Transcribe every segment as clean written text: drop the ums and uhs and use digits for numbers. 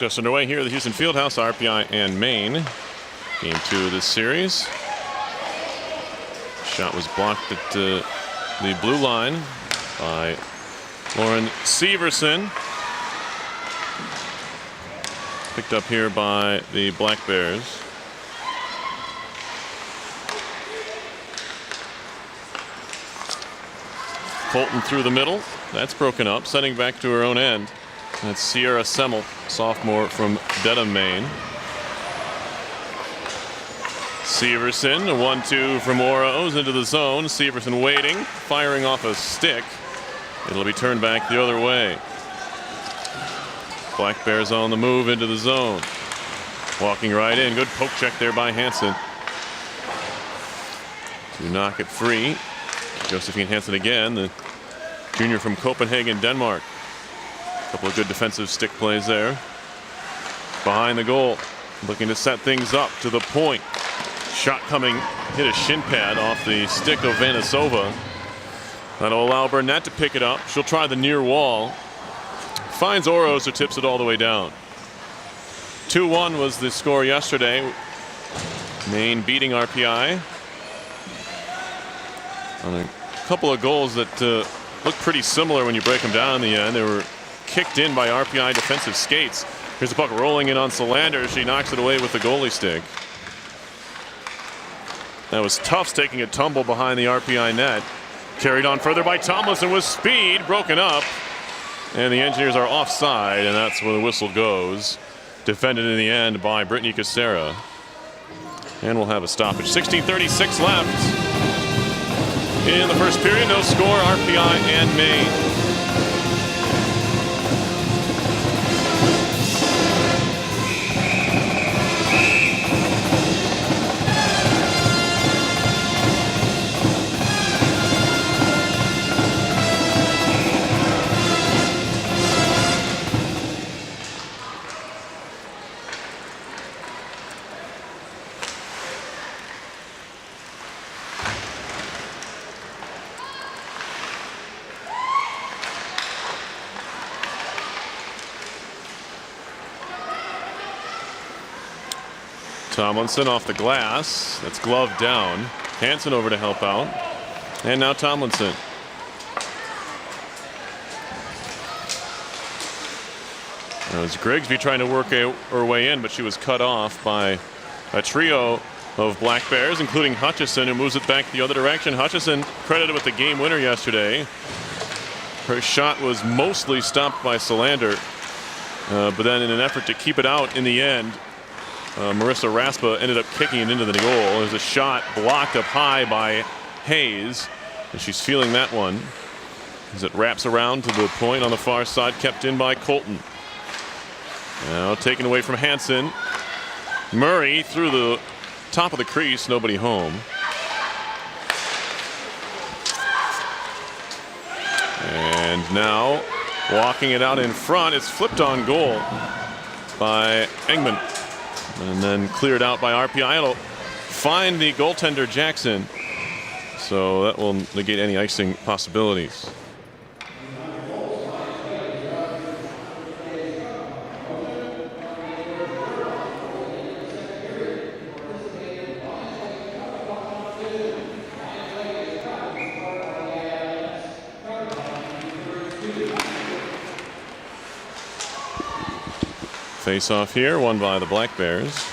Just underway here at the Houston Fieldhouse, RPI and Maine. Game 2 of this series. Shot was blocked at the blue line by Lauren Severson. Picked up here by the Black Bears. Colton through the middle. That's broken up, sending back to her own end. That's Sierra Semmel, sophomore from Dedham, Maine. Severson, a 1-2 from Oro's into the zone. Severson waiting, firing off a stick. It'll be turned back the other way. Black Bears on the move into the zone. Walking right in. Good poke check there by Hansen to knock it free. Josephine Hansen again, the junior from Copenhagen, Denmark. A couple of good defensive stick plays there. Behind the goal, looking to set things up to the point. Shot coming, hit a shin pad off the stick of Vanasova. That'll allow Burnett to pick it up. She'll try the near wall. Finds Oro, so tips it all the way down. 2-1 was the score yesterday. Maine beating RPI on a couple of goals that look pretty similar when you break them down in the end. They were kicked in by RPI defensive skates. Here's the puck rolling in on Solander. She knocks it away with the goalie stick. That was Tufts taking a tumble behind the RPI net. Carried on further by Tomlinson with speed, broken up. And the Engineers are offside, and that's where the whistle goes. Defended in the end by Brittany Casera. And we'll have a stoppage. 16:36 left in the first period. No score, RPI and Maine. Tomlinson off the glass. That's gloved down. Hansen over to help out. And now Tomlinson. That was Grigsby trying to work her way in, but she was cut off by a trio of Black Bears, including Hutchison, who moves it back the other direction. Hutchison credited with the game winner yesterday. Her shot was mostly stopped by Solander, but then in an effort to keep it out in the end, Marissa Raspa ended up kicking it into the goal. There's a shot blocked up high by Hayes, and she's feeling that one as it wraps around to the point on the far side, kept in by Colton. Now taken away from Hansen. Murray through the top of the crease, nobody home. And now walking it out in front, it's flipped on goal by Engman. And then cleared out by RPI. It'll find the goaltender Jackson. So that will negate any icing possibilities. Face off here, won by the Black Bears.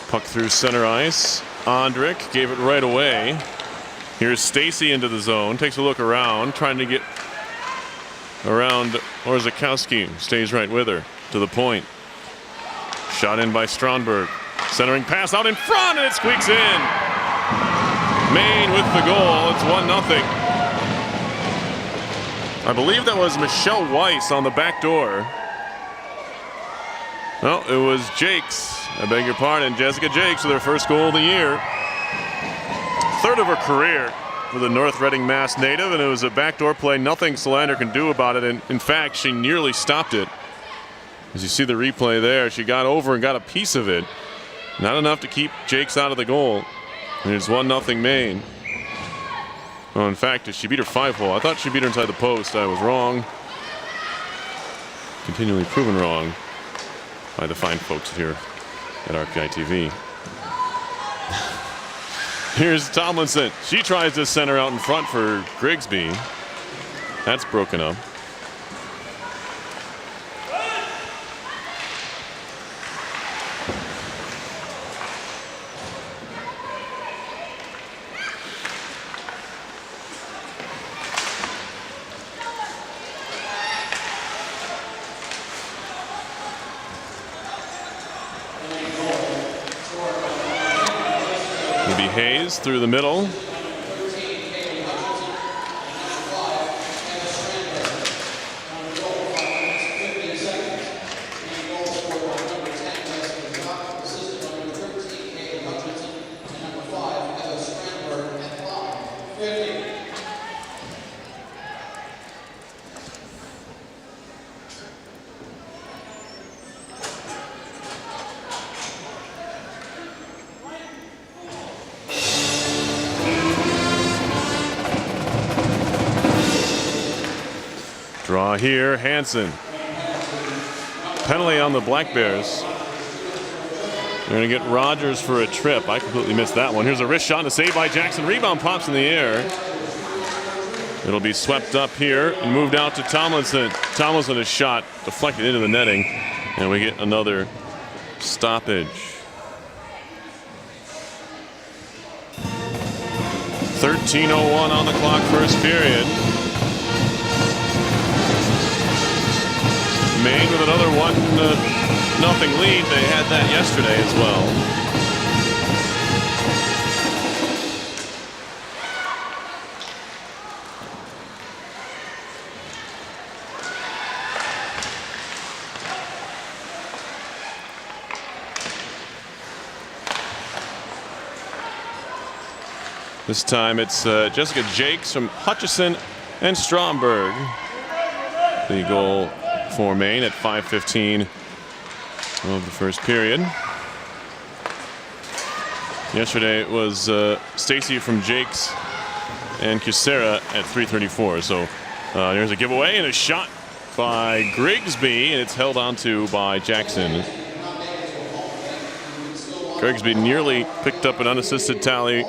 Puck through center ice. Ondrick gave it right away. Here's Stacy into the zone. Takes a look around, trying to get around Orzakowski. Stays right with her to the point. Shot in by Stromberg. Centering pass out in front, and it squeaks in. Maine with the goal. It's 1-0. I believe that was Michelle Weiss on the back door. No, it was Jakes. I beg your pardon. Jessica Jakes with her first goal of the year. Third of her career for the North Reading, Mass native, and it was a backdoor play. Nothing Solander can do about it, and in fact, she nearly stopped it. As you see the replay there, she got over and got a piece of it. Not enough to keep Jakes out of the goal. And it's 1-0 Maine. Oh, in fact, she beat her 5-hole. I thought she beat her inside the post. I was wrong. Continually proven wrong by the fine folks here at RPI TV. Here's Tomlinson. She tries to center out in front for Grigsby. That's broken up. Hayes through the middle. Draw here, Hansen. Penalty on the Black Bears. They're going to get Rogers for a trip. I completely missed that one. Here's a wrist shot and a save by Jackson. Rebound pops in the air. It'll be swept up here and moved out to Tomlinson. Tomlinson is shot, deflected into the netting, and we get another stoppage. 13:01 on the clock, first period. Maine with another 1-0 lead. They had that yesterday as well. This time it's Jessica Jakes from Hutchison and Stromberg. The goal for Maine at 5:15 of the first period. Yesterday it was Stacy from Jakes and Cusera at 3:34. So there's a giveaway and a shot by Grigsby, and it's held onto by Jackson. Grigsby nearly picked up an unassisted tally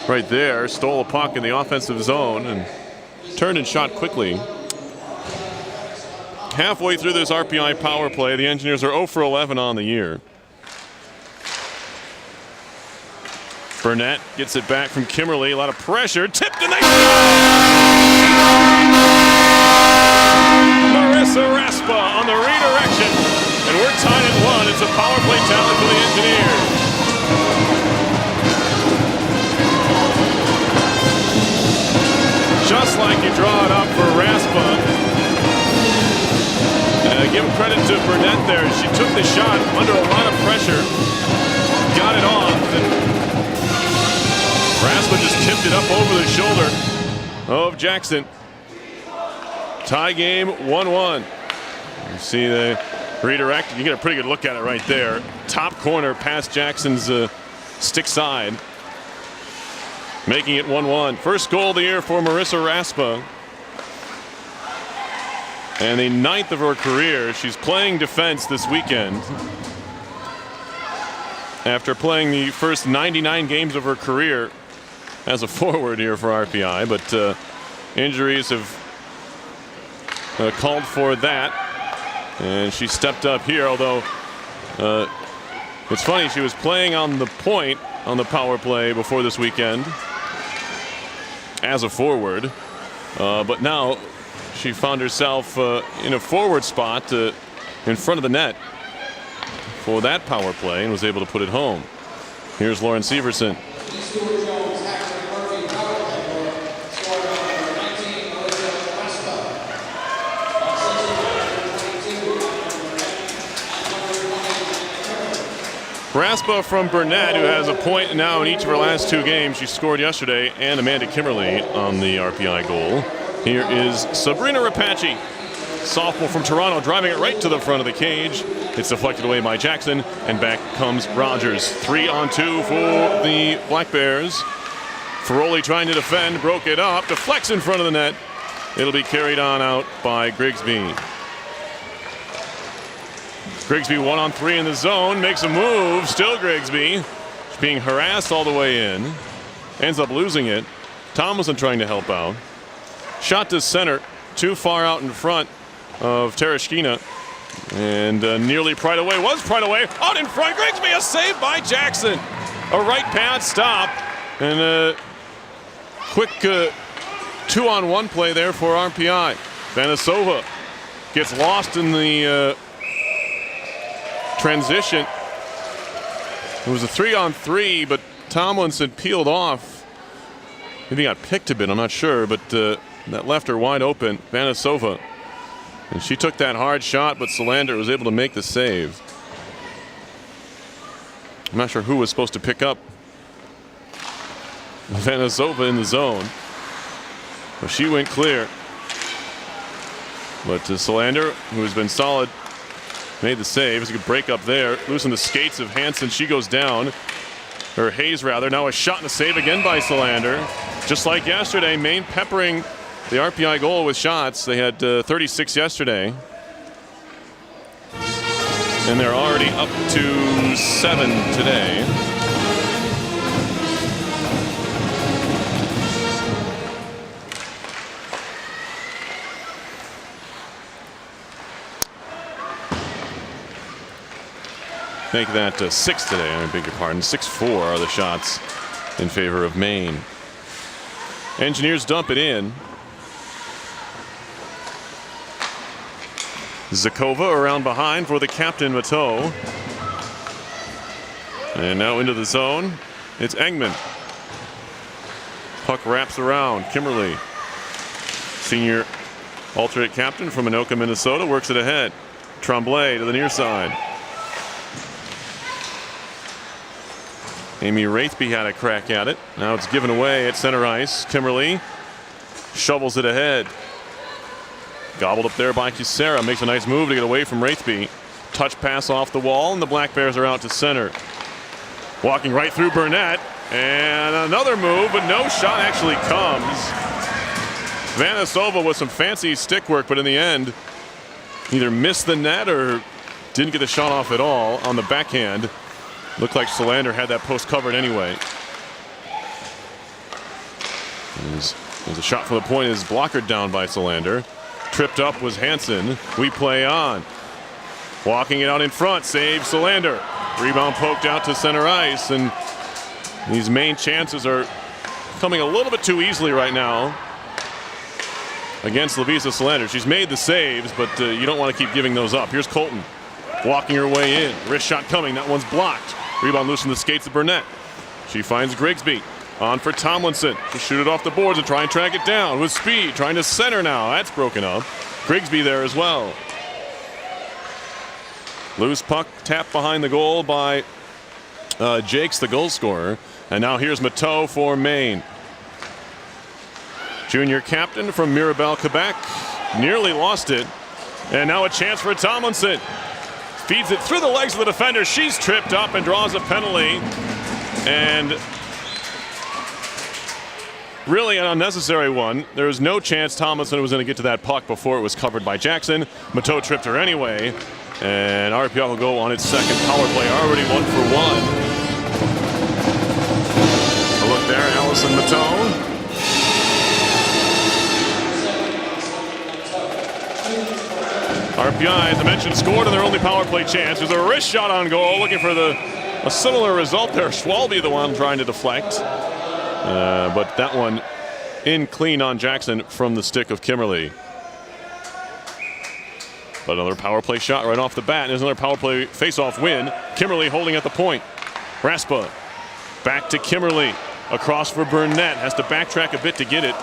right there, stole a puck in the offensive zone and turned and shot quickly. Halfway through this RPI power play, the Engineers are 0 for 11 on the year. Burnett gets it back from Kimberly. A lot of pressure. Tipped and they Marissa Raspa on the redirection. And we're tied at 1. It's a power play tally for the Engineers. Just like you draw it up for Raspa. Give credit to Burnett there. She took the shot under a lot of pressure, got it off, and Raspa just tipped it up over the shoulder of Jackson. Tie game 1-1. You see the redirect. You get a pretty good look at it right there. Top corner past Jackson's stick side, making it 1-1. First goal of the year for Marissa Raspa. And the 9th of her career. She's playing defense this weekend after playing the first 99 games of her career as a forward here for RPI, but injuries have called for that, and she stepped up here, although it's funny, she was playing on the point on the power play before this weekend as a forward, but now she found herself in a forward spot in front of the net for that power play and was able to put it home. Here's Lauren Severson. Raspa from Burnett, who has a point now in each of her last 2 games. She scored yesterday, and Amanda Kimmerly on the RPI goal. Here is Sabrina Rapace, sophomore from Toronto, driving it right to the front of the cage. It's deflected away by Jackson, and back comes Rogers. 3-on-2 for the Black Bears. Ferroli trying to defend, broke it up, deflects in front of the net. It'll be carried on out by Grigsby. Grigsby 1-on-3 in the zone, makes a move, still Grigsby. She's being harassed all the way in. Ends up losing it. Tomlinson trying to help out. Shot to center, too far out in front of Tereshkina. And nearly pried away, was pried away. Out in front, Grigsby, a save by Jackson. A right pad stop. And a quick 2-on-1 play there for RPI. Vanisova gets lost in the transition. It was a 3-on-3, but Tomlinson peeled off. Maybe he got picked a bit, I'm not sure, but that left her wide open, Vanisova. And she took that hard shot, but Solander was able to make the save. I'm not sure who was supposed to pick up Vanisova in the zone. But she went clear. But Solander, who has been solid, made the save. It's a good break up there. Losing the skates of Hansen. She goes down. Or Hayes, rather. Now a shot and a save again by Solander. Just like yesterday, Maine peppering the RPI goal with shots. They had 36 yesterday. And they're already up to 7 today. Make that 6 today, I beg your pardon. 6-4 are the shots in favor of Maine. Engineers dump it in. Zakova around behind for the captain, Mateau. And now into the zone. It's Engman. Puck wraps around. Kimberly, senior alternate captain from Anoka, Minnesota, works it ahead. Tremblay to the near side. Amy Wraithby had a crack at it. Now it's given away at center ice. Kimberly shovels it ahead. Gobbled up there by Kisera. Makes a nice move to get away from Wraithby. Touch pass off the wall, and the Black Bears are out to center. Walking right through Burnett. And another move, but no shot actually comes. Vanisova with some fancy stick work, but in the end, either missed the net or didn't get the shot off at all on the backhand. Looked like Solander had that post covered anyway. There's a shot from the point, is blockered down by Solander. Tripped up was Hansen. We play on. Walking it out in front, saves Solander. Rebound poked out to center ice, and these Maine chances are coming a little bit too easily right now against Lovisa Solander. She's made the saves, but you don't want to keep giving those up. Here's Colton walking her way in. Wrist shot coming. That one's blocked. Rebound loose from the skates of Burnett. She finds Grigsby. On for Tomlinson. To shoot it off the boards and try and track it down with speed. Trying to center now. That's broken up. Grigsby there as well. Loose puck tapped behind the goal by Jakes, the goal scorer. And now here's Mateau for Maine. Junior captain from Mirabel, Quebec. Nearly lost it. And now a chance for Tomlinson. Feeds it through the legs of the defender. She's tripped up and draws a penalty. And really an unnecessary one. There was no chance Tomlinson was going to get to that puck before it was covered by Jackson. Mateau tripped her anyway. And RPI will go on its second power play. Already 1 for 1. A look there, Allison Mateau. RPI, as I mentioned, scored on their only power play chance. There's a wrist shot on goal, looking for a similar result there. Schwalbe, the one trying to deflect. But that one in clean on Jackson from the stick of Kimberly. But another power play shot right off the bat. There's another power play face-off win. Kimberly holding at the point. Raspa back to Kimberly. Across for Burnett. Has to backtrack a bit to get it.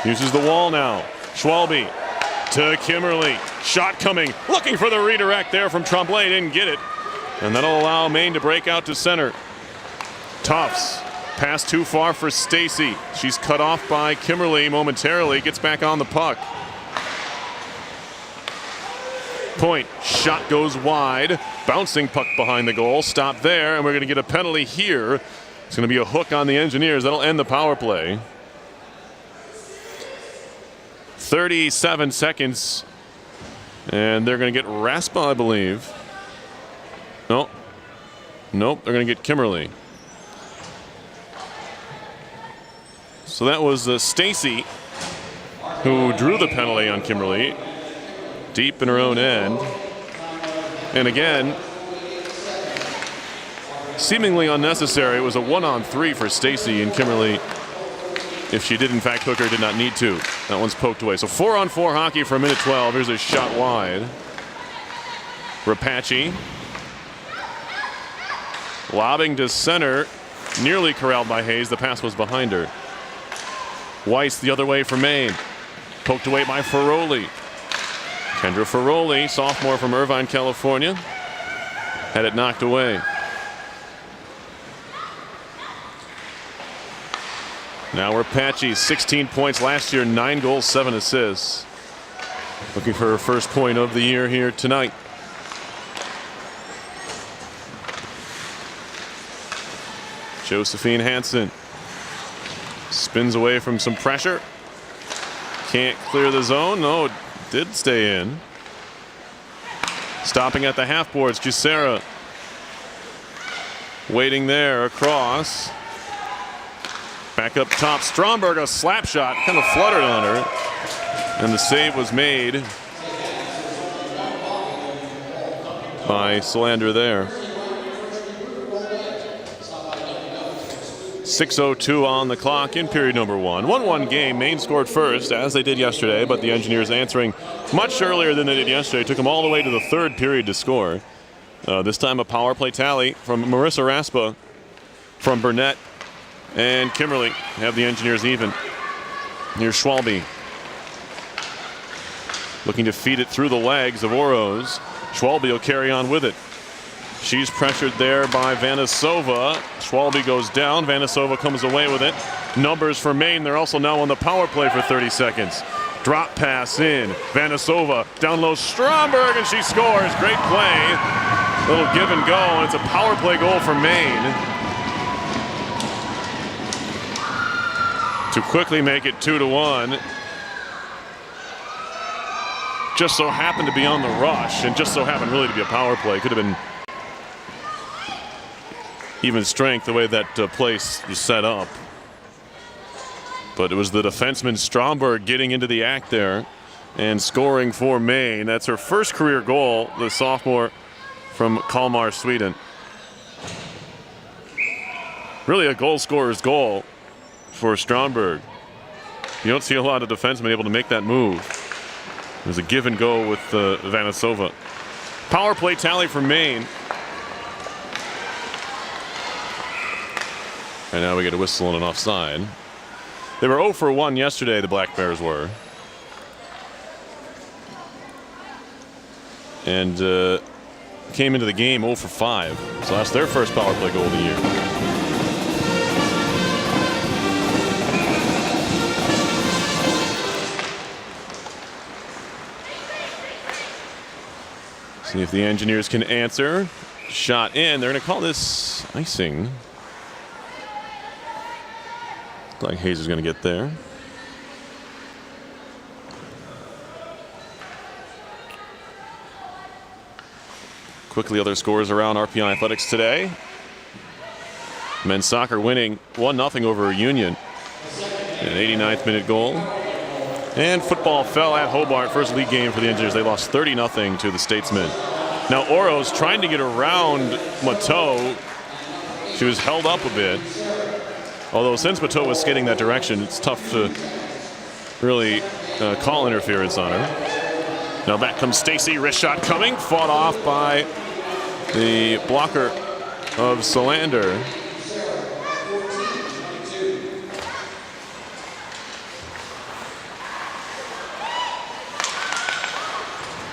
Uses the wall now. Schwalbe to Kimberly. Shot coming. Looking for the redirect there from Tremblay. Didn't get it. And that'll allow Maine to break out to center. Tufts. Pass too far for Stacy. She's cut off by Kimberly momentarily. Gets back on the puck. Point. Shot goes wide. Bouncing puck behind the goal. Stop there, and we're going to get a penalty here. It's going to be a hook on the Engineers. That'll end the power play. 37 seconds. And they're going to get Raspa, I believe. No. Nope, they're going to get Kimberly. So that was Stacy who drew the penalty on Kimberly. Deep in her own end. And again, seemingly unnecessary. It was a 1-on-3 for Stacy, and Kimberly, if she did in fact hook her, did not need to. That one's poked away. So 4-on-4 hockey for a minute 12. Here's a shot wide. Rapace. Lobbing to center. Nearly corralled by Hayes. The pass was behind her. Weiss the other way for Maine. Poked away by Ferroli. Kendra Ferroli, sophomore from Irvine, California, had it knocked away. Now Rapace, 16 points last year, 9 goals, 7 assists. Looking for her first point of the year here tonight. Josephine Hansen spins away from some pressure. Can't clear the zone. No, did stay in. Stopping at the half boards, Jusera. Waiting there, across. Back up top, Stromberg, a slap shot, kind of fluttered on her. And the save was made by Solander there. 6:02 on the clock in period number 1. 1-1 game. Maine scored first, as they did yesterday, but the Engineers answering much earlier than they did yesterday. Took them all the way to the third period to score. This time a power play tally from Marissa Raspa, from Burnett, and Kimberly have the Engineers even. Here's Schwalbe. Looking to feed it through the legs of Oroz. Schwalbe will carry on with it. She's pressured there by Vanasova. Schwalbe goes down. Vanasova comes away with it. Numbers for Maine. They're also now on the power play for 30 seconds. Drop pass in. Vanasova down low. Stromberg, and she scores. Great play. Little give and go, and it's a power play goal for Maine to quickly make it 2-1. Just so happened to be on the rush, and just so happened really to be a power play. Could have been even strength the way that place was set up. But it was the defenseman Stromberg getting into the act there and scoring for Maine. That's her first career goal, the sophomore from Kalmar, Sweden. Really a goal scorer's goal for Stromberg. You don't see a lot of defensemen able to make that move. There's a give and go with Vanasova. Power play tally for Maine. And now we get a whistle and an offside. They were 0 for 1 yesterday, the Black Bears were. And came into the game 0 for 5. So that's their first power play goal of the year. See if the Engineers can answer. Shot in. They're going to call this icing. Looks like Hayes is going to get there. Quickly, other scores around RPI Athletics today. Men's soccer winning 1-0 over Union. An 89th minute goal. And football fell at Hobart. First league game for the Engineers. They lost 30-0 to the Statesmen. Now Oro's trying to get around Mateau. She was held up a bit. Although since Mateau was skating that direction, it's tough to really call interference on her. Now back comes Stacy. Wrist shot coming. Fought off by the blocker of Solander.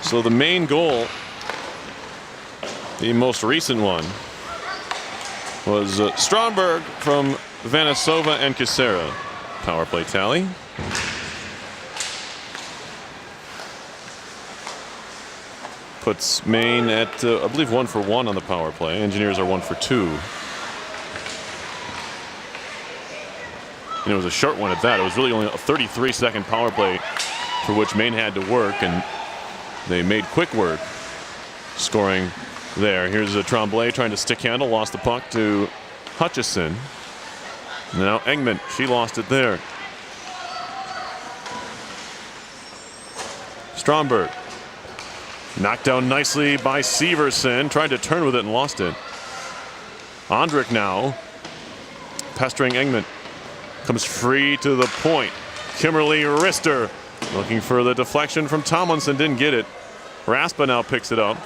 So the main goal The most recent one was Stromberg from Vanisova and Kisera. Power play tally. Puts Maine at, I believe, 1 for 1 on the power play. Engineers are 1 for 2. And it was a short one at that. It was really only a 33-second power play for which Maine had to work, and they made quick work scoring there. Here's a Tremblay trying to stick handle, lost the puck to Hutchison. Now Engman, she lost it there. Stromberg. Knocked down nicely by Severson. Tried to turn with it and lost it. Ondrik now pestering Engman. Comes free to the point. Kimberly Rister looking for the deflection from Tomlinson. Didn't get it. Raspa now picks it up.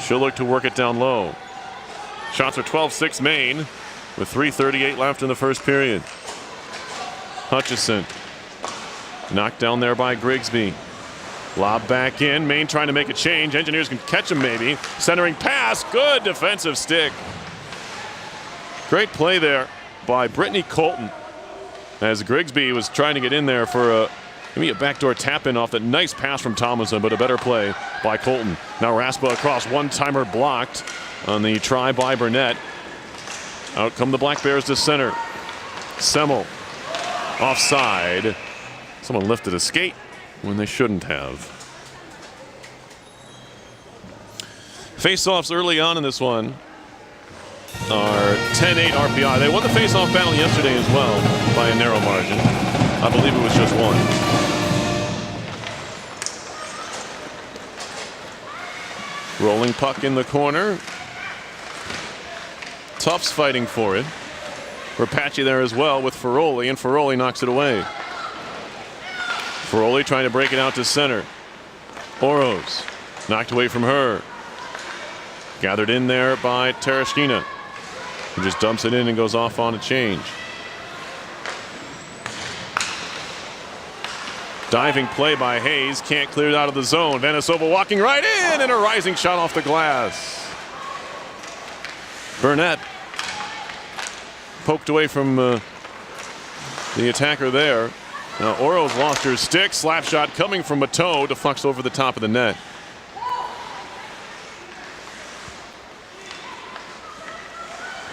She'll look to work it down low. Shots are 12-6 Maine with 3:38 left in the first period. Hutchison knocked down there by Grigsby. Lob back in. Maine trying to make a change. Engineers can catch him maybe. Centering pass. Good defensive stick. Great play there by Brittany Colton as Grigsby was trying to get in there for maybe a backdoor tap in off that nice pass from Tomlinson, but a better play by Colton. Now Raspa across, one-timer blocked on the try by Burnett. Out come the Black Bears to center. Semmel offside. Someone lifted a skate when they shouldn't have. Face-offs early on in this one are 10-8 RPI. They won the face-off battle yesterday as well by a narrow margin. I believe it was just 1. Rolling puck in the corner. Tufts fighting for it. Rapace there as well with Ferroli, and Ferroli knocks it away. Ferroli trying to break it out to center. Oros knocked away from her. Gathered in there by Tereshkina, who just dumps it in and goes off on a change. Diving play by Hayes, can't clear it out of the zone. Vanisova walking right in, and a rising shot off the glass. Burnett poked away from the attacker there. Now Oros lost her stick. Slap shot coming from Mateau, deflects over the top of the net.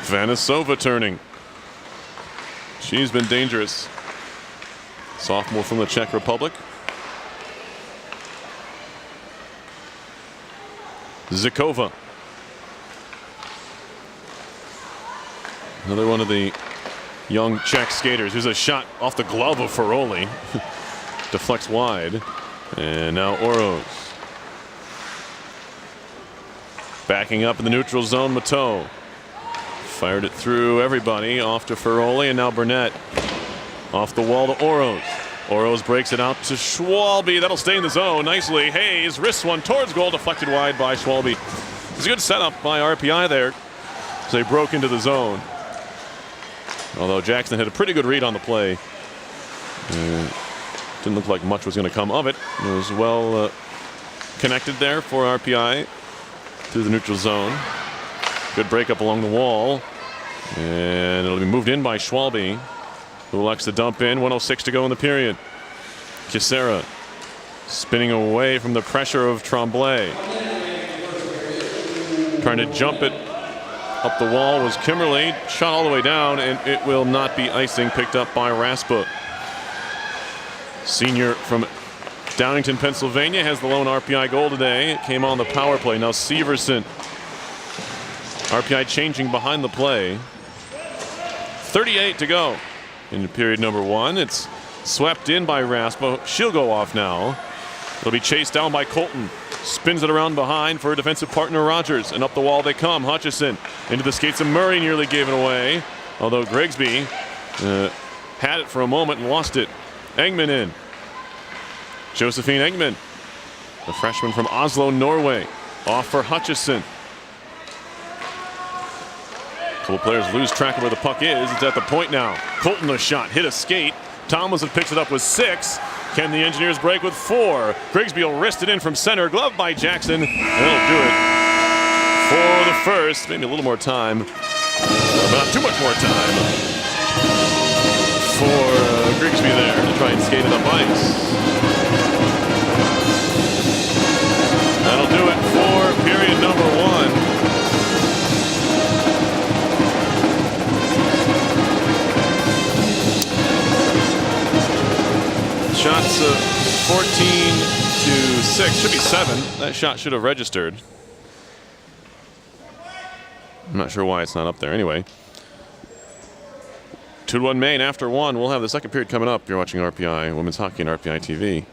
Vanisova turning. She's been dangerous. Sophomore from the Czech Republic. Zykova. Another one of the young Czech skaters. Here's a shot off the glove of Ferroli. Deflects wide. And now Oros. Backing up in the neutral zone, Mateau. Fired it through everybody, off to Ferroli, and now Burnett. Off the wall to Oros. Oros breaks it out to Schwalbe. That'll stay in the zone nicely. Hayes wrists one towards goal, deflected wide by Schwalbe. It's a good setup by RPI there as they broke into the zone. Although Jackson had a pretty good read on the play. Didn't look like much was going to come of it. It was well connected there for RPI through the neutral zone. Good breakup along the wall. And it'll be moved in by Schwalbe, who elects to dump in. 1:06 to go in the period. Kisera spinning away from the pressure of Tremblay. Trying to jump it up the wall was Kimberly. Shot all the way down, and it will not be icing. Picked up by Raspa. Senior from Downington, Pennsylvania, has the lone RPI goal today. It came on the power play. Now Severson. RPI changing behind the play. 38 to go in period number 1. It's swept in by Raspa. She'll go off now. It'll be chased down by Colton. Spins it around behind for a defensive partner, Rogers. And up the wall they come. Hutchison into the skates of Murray, nearly gave it away. Although Grigsby had it for a moment and lost it. Engman in. Josephine Engman, the freshman from Oslo, Norway. Off for Hutchison. A couple players lose track of where the puck is. It's at the point now. Colton a shot, hit a skate. Tomlinson picks it up with 6. Can the Engineers break with 4? Grigsby will wrist it in from center. Glove by Jackson. And that'll do it for the first. Maybe a little more time, but not too much more time for Grigsby there to try and skate it up ice. That'll do it for period number 1. Shots 14-6, should be 7. That shot should have registered. I'm not sure why it's not up there. Anyway, 2-1 Maine after 1. We'll have the second period coming up. You're watching RPI Women's Hockey on RPI TV.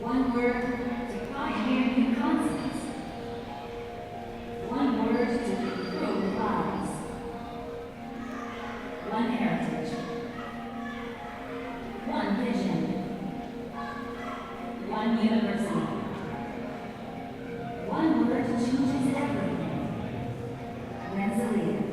One word to pioneer new concepts. One word to improve lives. One heritage. One vision. One university. One word changes everything. Rensselaer.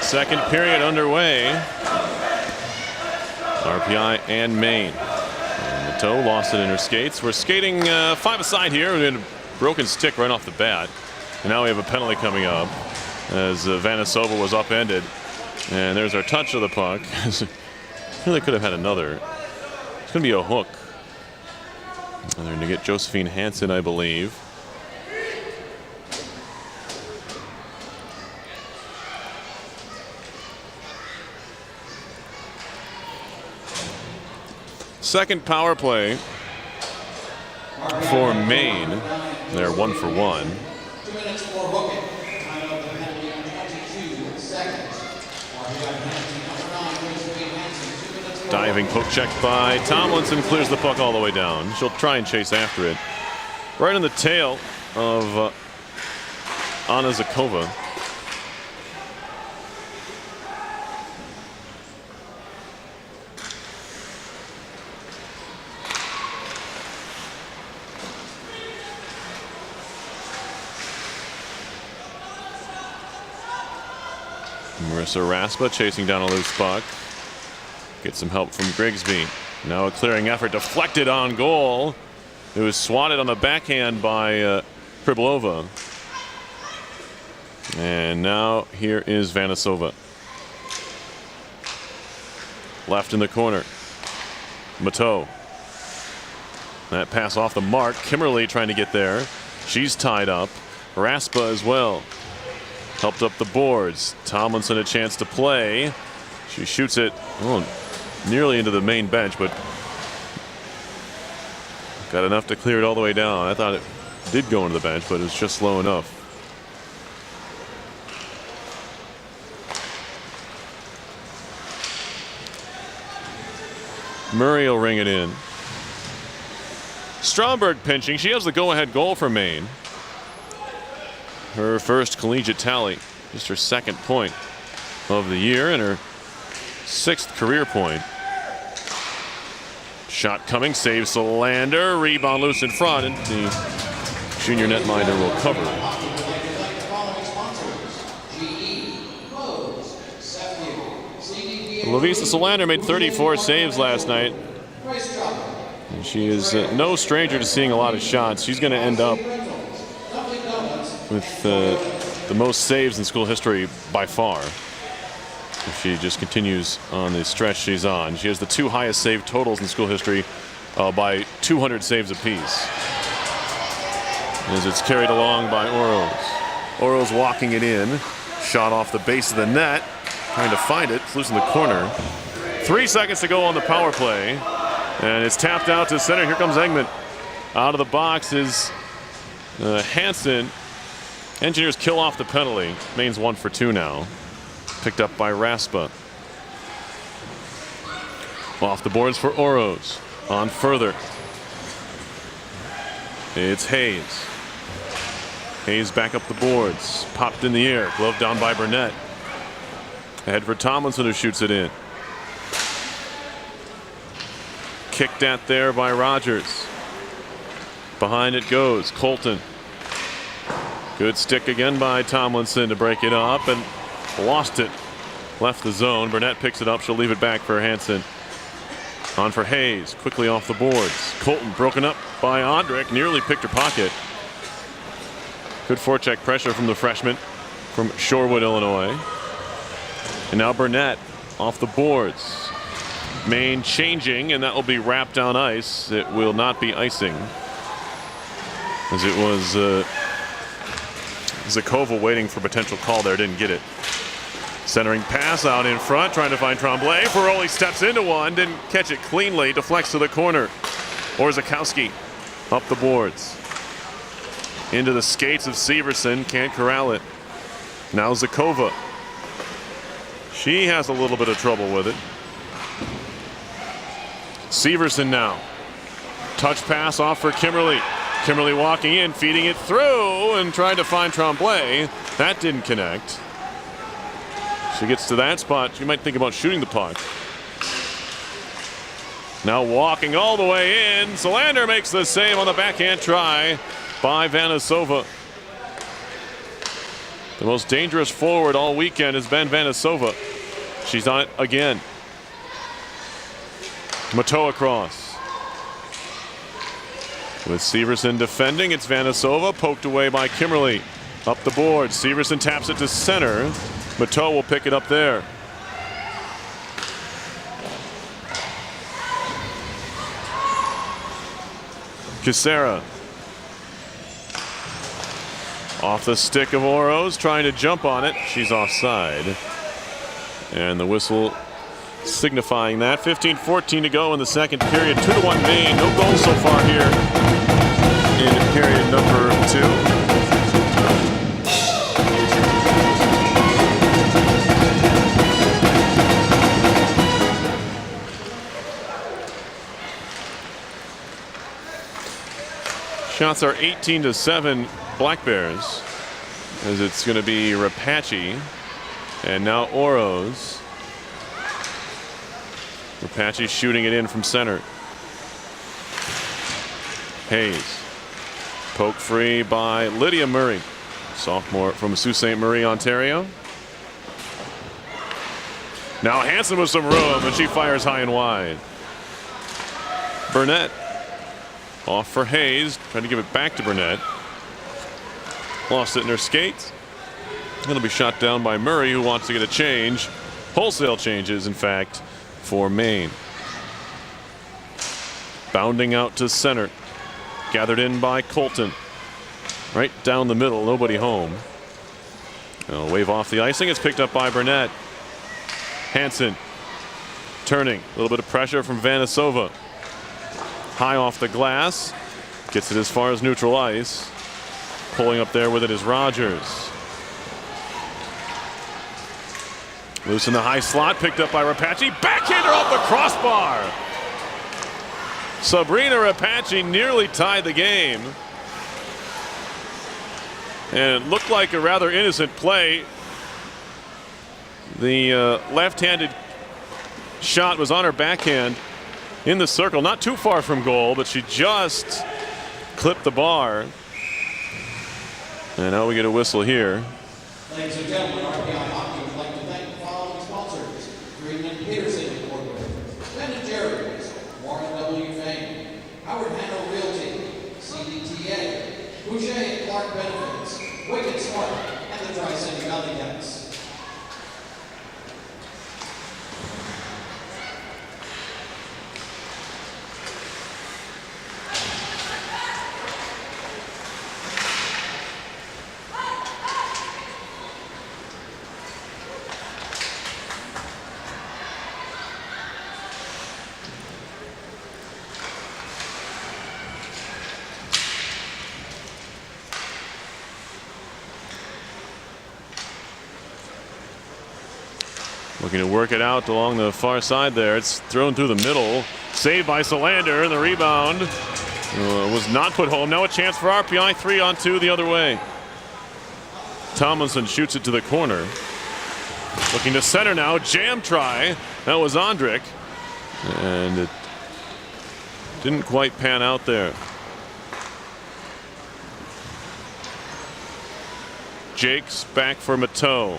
Second period underway. RPI and Maine. And the toe lost it in her skates. We're skating 5 aside here. We had a broken stick right off the bat. And now we have a penalty coming up as Vanisova was upended. And there's our touch of the puck. Really could have had another. It's going to be a hook. And they're going to get Josephine Hansen, I believe. Second power play for Maine. They're 1 for 1. 2 minutes for hooking. Time of the penalty on 22 seconds. Diving poke check by Tomlinson clears the puck all the way down. She'll try and chase after it. Right in the tail of Anna Zakova. Marissa Raspa chasing down a loose puck. Gets some help from Grigsby. Now a clearing effort deflected on goal. It was swatted on the backhand by Kriblova. And now here is Vanisova. Left in the corner. Mateau. That pass off the mark. Kimberly trying to get there. She's tied up. Raspa as well. Helped up the boards. Tomlinson a chance to play. She shoots it nearly into the main bench, but got enough to clear it all the way down. I thought it did go into the bench, but it was just slow enough. Murray will ring it in. Stromberg pinching. She has the go-ahead goal for Maine. Her first collegiate tally, just her second point of the year and her 6th career point. Shot coming, save Solander, rebound loose in front, and the junior netminder will cover. Lavisa Solander made 34 saves last night. And she is no stranger to seeing a lot of shots. She's going to end up with the most saves in school history by far, if she just continues on the stretch she's on. She has the 2 highest save totals in school history by 200 saves apiece. As it's carried along by Oroz. Oroz walking it in. Shot off the base of the net. Trying to find it. It's loose in the corner. 3 seconds to go on the power play. And it's tapped out to center. Here comes Engman. Out of the box is Hansen. Engineers kill off the penalty. Maine's 1 for 2 now. Picked up by Raspa. Off the boards for Oroz. On further. It's Hayes. Hayes back up the boards. Popped in the air. Glove down by Burnett. Ahead for Tomlinson, who shoots it in. Kicked at there by Rogers. Behind it goes Colton. Good stick again by Tomlinson to break it up and lost it. Left the zone. Burnett picks it up. She'll leave it back for Hansen. On for Hayes. Quickly off the boards. Colton broken up by Ondrek. Nearly picked her pocket. Good forecheck pressure from the freshman from Shorewood, Illinois. And now Burnett off the boards. Maine changing, and that will be wrapped on ice. It will not be icing, as it was Zakova waiting for potential call there, didn't get it. Centering pass out in front, trying to find Tremblay. Ferroli steps into one, didn't catch it cleanly, deflects to the corner. Orzakowski up the boards. Into the skates of Severson, can't corral it. Now Zakova. She has a little bit of trouble with it. Severson now. Touch pass off for Kimberly. Kimberly walking in, feeding it through, and trying to find Tremblay. That didn't connect. She gets to that spot. She might think about shooting the puck. Now walking all the way in. Solander makes the save on the backhand try by Vanisova. The most dangerous forward all weekend has been Vanasova. She's on it again. Mateau across. With Severson defending, it's Vanasova, poked away by Kimmerly. Up the board, Severson taps it to center. Mateau will pick it up there. Kisera. Off the stick of Oroz, trying to jump on it. She's offside. And the whistle signifying that. 15-14 to go in the second period. 2-1 Maine. No goals so far here in period number 2. Shots are 18-7 Black Bears, as it's going to be Rapace and now Oroz. Rapace shooting it in from center. Hayes. Poke free by Lydia Murray, sophomore from Sault Ste. Marie, Ontario. Now Hansen with some room, and she fires high and wide. Burnett. Off for Hayes, trying to give it back to Burnett. Lost it in her skates. It'll be shot down by Murray, who wants to get a change. Wholesale changes, in fact, for Maine. Bounding out to center. Gathered in by Colton. Right down the middle, nobody home. They'll wave off the icing. It's picked up by Burnett. Hansen turning. A little bit of pressure from Vanasova. High off the glass. Gets it as far as neutral ice. Pulling up there with it is Rogers. Loose in the high slot. Picked up by Rapace. Backhander off the crossbar. Sabrina Rapace nearly tied the game. And it looked like a rather innocent play. The left-handed shot was on her backhand in the circle, not too far from goal, but she just clipped the bar. And now we get a whistle here. Ladies and gentlemen, RPI Hockey would like to thank the following sponsors: Green and Peterson Incorporated, Ben & Jerry's, Warren W. Fane, Howard Hanno Realty, CDTA, Boucher and Clark Benefits, Wicked Smart, and the Tri-City Valley Cats. Looking to work it out along the far side there. It's thrown through the middle. Saved by Solander, and the rebound was not put home. Now a chance for RPI. 3-on-2 the other way. Tomlinson shoots it to the corner. Looking to center now. Jam try. That was Ondrick. And it didn't quite pan out there. Jakes back for Mateau.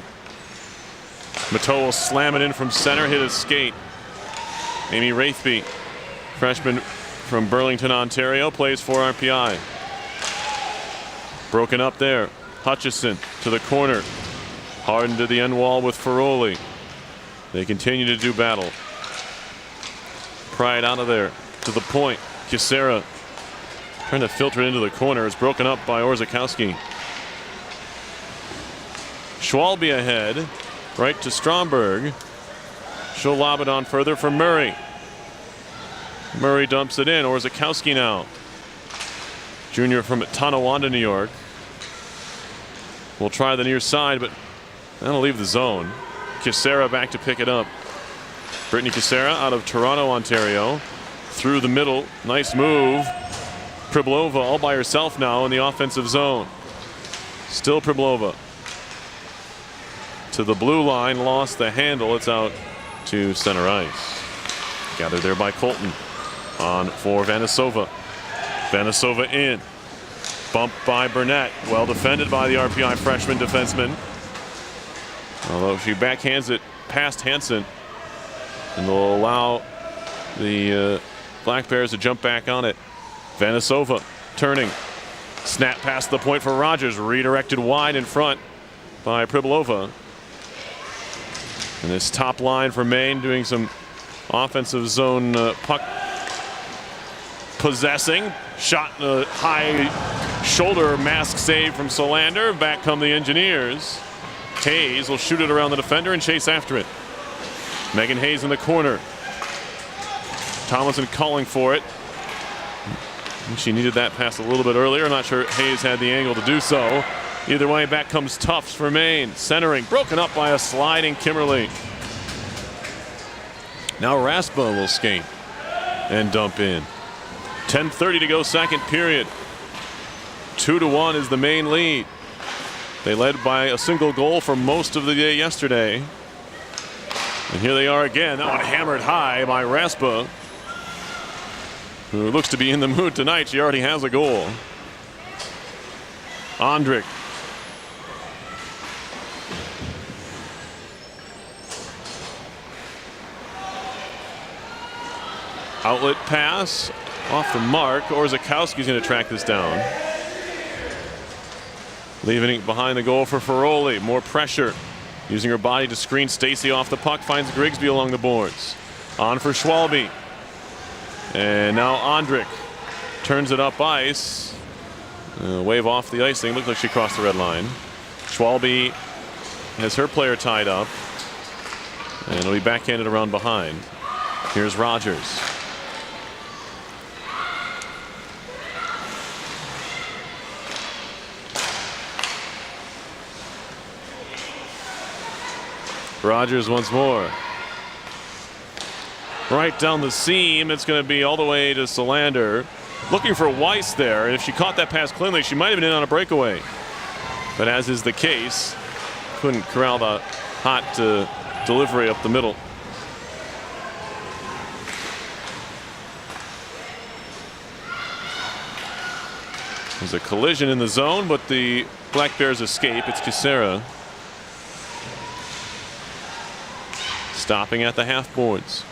Mateau will slam it in from center, hit his skate. Amy Wraithby, freshman from Burlington, Ontario, plays for RPI. Broken up there. Hutchison to the corner. Harden to the end wall with Ferroli. They continue to do battle. Pry it out of there to the point. Kisera trying to filter it into the corner. It's broken up by Orzakowski. Schwalbe ahead. Right to Stromberg. She'll lob it on further for Murray. Murray dumps it in. Orzakowski now. Junior from Tonawanda, New York. Will try the near side, but that'll leave the zone. Kisera back to pick it up. Brittany Kisera out of Toronto, Ontario. Through the middle. Nice move. Priblova all by herself now in the offensive zone. Still Priblova. To the blue line, lost the handle. It's out to center ice. Gathered there by Colton. On for Vanasova. Vanasova in. Bumped by Burnett. Well defended by the RPI freshman defenseman. Although she backhands it past Hansen, and they'll allow the Black Bears to jump back on it. Vanisova turning. Snap past the point for Rogers. Redirected wide in front by Pribilova. And this top line for Maine doing some offensive zone puck possessing. Shot in a high shoulder mask save from Solander. Back come the Engineers. Hayes will shoot it around the defender and chase after it. Megan Hayes in the corner. Tomlinson calling for it. She needed that pass a little bit earlier. Not sure Hayes had the angle to do so. Either way, back comes Tufts for Maine. Centering, broken up by a sliding Kimmerly. Now Raspa will skate and dump in. 10:30 to go, second period. 2-1 is the Maine lead. They led by a single goal for most of the day yesterday. And here they are again. That one hammered high by Raspa, who looks to be in the mood tonight. She already has a goal. Ondrik. Outlet pass off the mark. Orzakowski's going to track this down. Leaving it behind the goal for Ferroli. More pressure. Using her body to screen Stacy off the puck. Finds Grigsby along the boards. On for Schwalbe. And now Ondrik turns it up ice. Wave off the icing. Looks like she crossed the red line. Schwalbe has her player tied up. And it'll be backhanded around behind. Here's Rogers. Rogers once more. Right down the seam. It's going to be all the way to Solander. Looking for Weiss there. And if she caught that pass cleanly, she might have been in on a breakaway. But as is the case, couldn't corral the hot delivery up the middle. There's a collision in the zone, but the Black Bears escape. It's Kisera. Stopping at the half boards.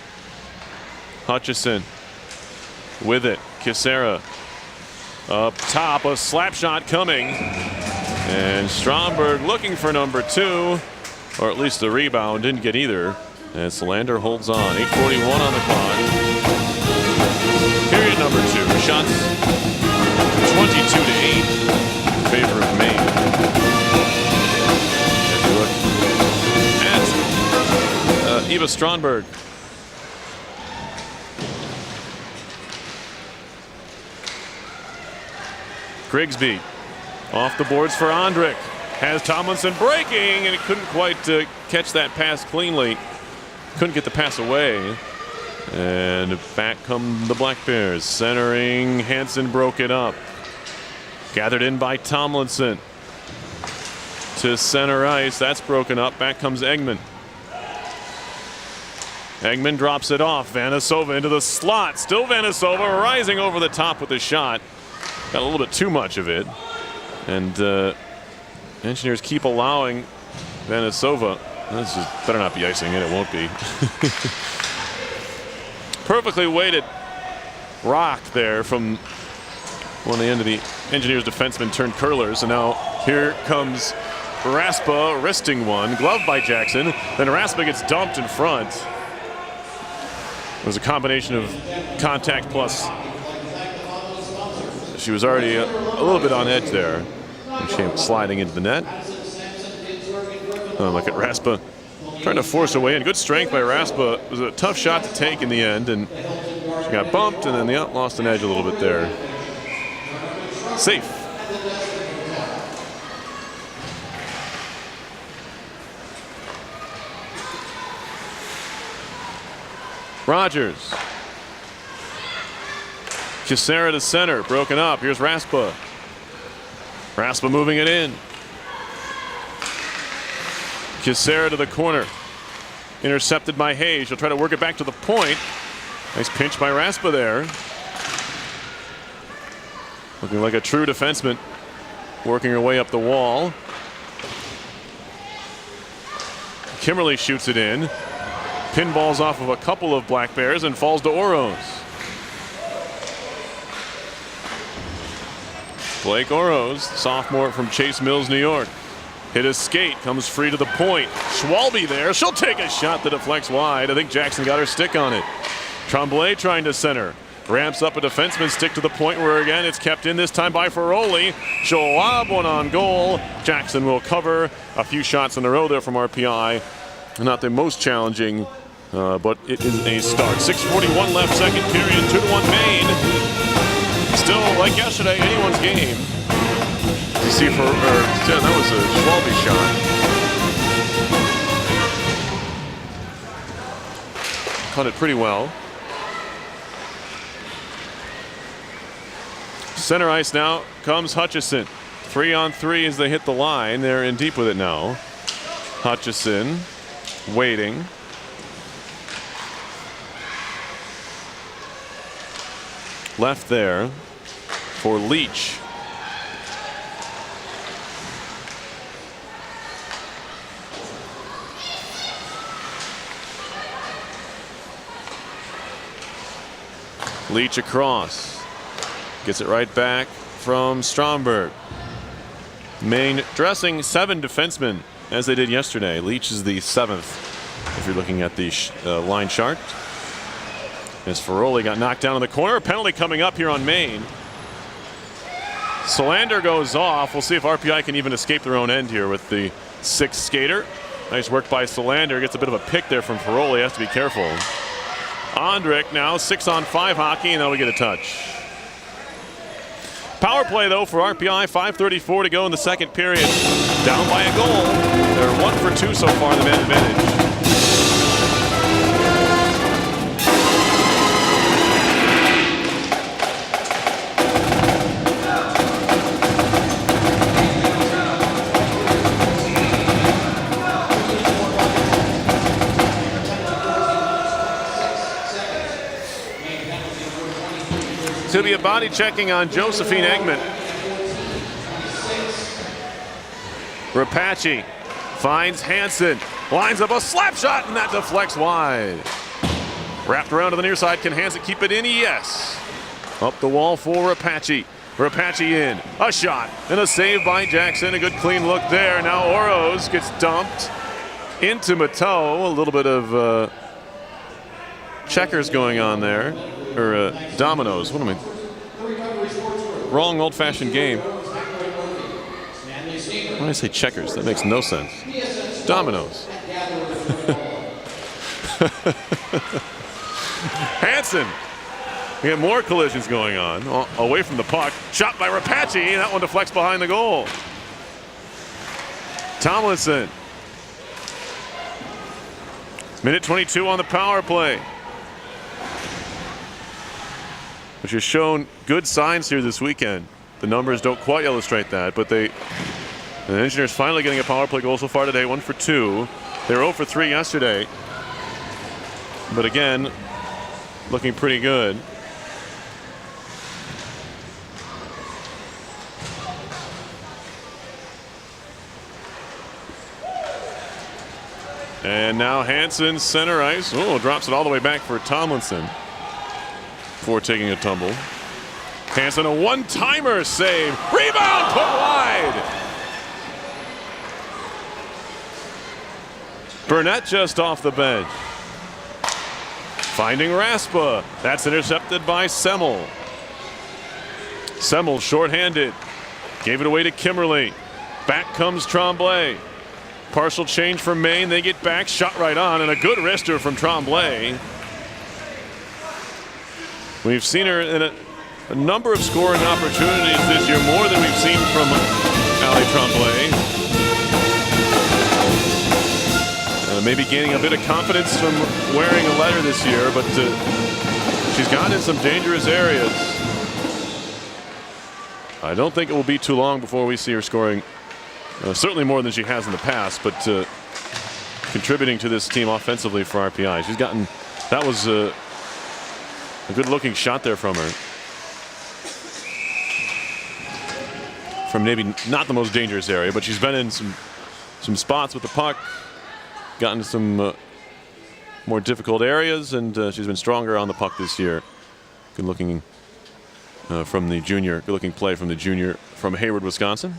Hutchison with it. Kisera up top. A slap shot coming. And Stromberg looking for number 2. Or at least the rebound. Didn't get either. And Solander holds on. 8:41 on the clock. Period number 2. Shots 22-8 in favor of Maine. As we look at Eva Stromberg. Grigsby off the boards for Ondrik. Has Tomlinson breaking, and it couldn't quite catch that pass cleanly. Couldn't get the pass away. And back come the Black Bears. Centering, Hansen broke it up. Gathered in by Tomlinson. To center ice, that's broken up. Back comes Eggman. Eggman drops it off. Vanisova into the slot. Still Vanisova rising over the top with the shot. Got a little bit too much of it. And Engineers keep allowing Vanisova. This just better not be icing, and it won't be. Perfectly weighted rock there from one of the end of the Engineers defensemen turned curlers. And now here comes Raspa wristing one. Gloved by Jackson. Then Raspa gets dumped in front. It was a combination of contact plus she was already a little bit on edge there. And she came sliding into the net. Look at Raspa trying to force away, and good strength by Raspa. It was a tough shot to take in the end, and she got bumped, and then lost an edge a little bit there. Safe. Rogers. Kisera to center, broken up. Here's Raspa. Raspa moving it in. Kisera to the corner. Intercepted by Hayes. She'll try to work it back to the point. Nice pinch by Raspa there. Looking like a true defenseman. Working her way up the wall. Kimmerly shoots it in. Pinballs off of a couple of Black Bears and falls to Oros. Blake Oros, sophomore from Chase Mills, New York. Hit a skate, comes free to the point. Schwalbe there, she'll take a shot that deflects wide. I think Jackson got her stick on it. Tremblay trying to center. Ramps up a defenseman stick to the point where again it's kept in this time by Ferroli. She'll lob one on goal. Jackson will cover. A few shots in a row there from RPI. Not the most challenging, but it is a start. 6:41 left, second period, 2-1 Maine. Still, like yesterday, anyone's game. You see, that was a Schwalbe shot. Caught it pretty well. Center ice now comes Hutchison. 3-on-3 as they hit the line. They're in deep with it now. Hutchison waiting. Left there for Leach. Leach across. Gets it right back from Stromberg. Maine dressing 7 defensemen as they did yesterday. Leach is the 7th if you're looking at the line chart. As Ferroli got knocked down in the corner. Penalty coming up here on Maine. Solander goes off. We'll see if RPI can even escape their own end here with the 6th skater. Nice work by Solander. Gets a bit of a pick there from Ferroli. Has to be careful. Ondrik now 6-on-5 hockey, and that'll get a touch. Power play though for RPI. 5:34 to go in the second period. Down by a goal. They're 1 for 2 so far in the man advantage. It's going to be a body checking on Josephine Eggman. Rapace finds Hansen, lines up a slap shot, and that deflects wide. Wrapped around to the near side. Can Hansen keep it in? Yes. Up the wall for Rapace. Rapace in. A shot and a save by Jackson. A good clean look there. Now Oros gets dumped into Mateau. A little bit of checkers going on there. Or dominoes. What am I? Wrong old-fashioned game. Why did I say checkers? That makes no sense. Dominoes. Hansen. We have more collisions going on. Away from the puck. Shot by Rapace. That one deflects behind the goal. Tomlinson. Minute 22 on the power play. Which has shown good signs here this weekend. The numbers don't quite illustrate that, but the Engineers finally getting a power play goal so far today, 1 for 2. They were 0 for 3 yesterday, but again, looking pretty good. And now Hansen center ice. Oh, drops it all the way back for Tomlinson before taking a tumble. Hansen a one-timer save. Rebound put wide. Burnett just off the bench. Finding Raspa. That's intercepted by Semmel. Semmel shorthanded. Gave it away to Kimmerly. Back comes Tremblay. Partial change for Maine. They get back. Shot right on. And a good wrister from Tremblay. We've seen her in a number of scoring opportunities this year. More than we've seen from Allie Tremblay. Maybe gaining a bit of confidence from wearing a letter this year. But she's gone in some dangerous areas. I don't think it will be too long before we see her scoring certainly more than she has in the past, but contributing to this team offensively for RPI. She's gotten, that was a good looking shot there from her. From maybe not the most dangerous area, but she's been in some spots with the puck gotten some more difficult areas, and she's been stronger on the puck this year. Good looking from the junior. Good looking play from the junior from Hayward, Wisconsin.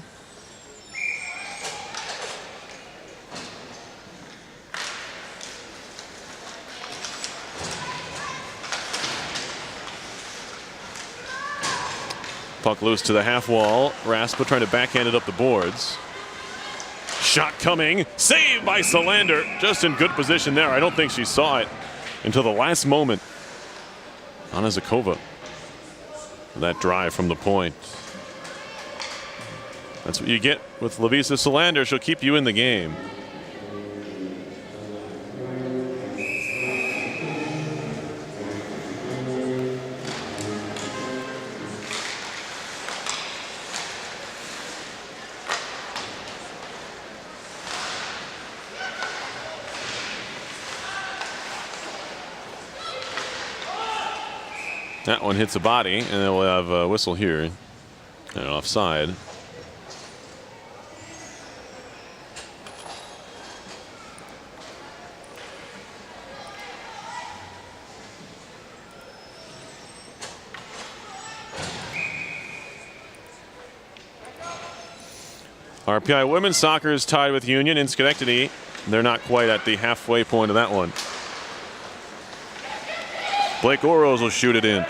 Puck loose to the half wall. Raspa trying to backhand it up the boards. Shot coming. Saved by Solander. Just in good position there. I don't think she saw it until the last moment. Anna Zakova. That drive from the point. That's what you get with Lovisa Solander. She'll keep you in the game. That one hits a body, and then we'll have a whistle here. And offside. RPI women's soccer is tied with Union in Schenectady. They're not quite at the halfway point of that one. Blake Oroz will shoot it in.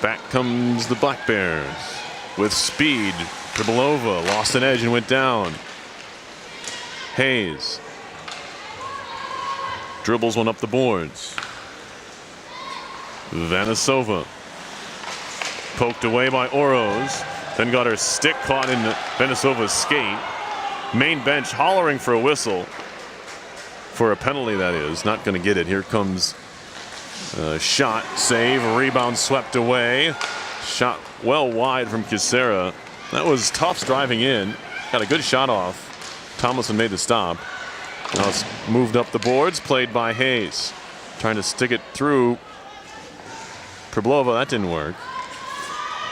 Back comes the Black Bears with speed. Pribilova lost an edge and went down. Hayes dribbles one up the boards. Vanasova poked away by Oroz, then got her stick caught in Vanasova's skate. Maine bench hollering for a whistle. For a penalty, that is. Not going to get it. Here comes a shot, save, rebound swept away. Shot well wide from Kisera. That was Tufts driving in. Got a good shot off. Tomlinson made the stop. Now it's moved up the boards, played by Hayes. Trying to stick it through Pribilova. That didn't work.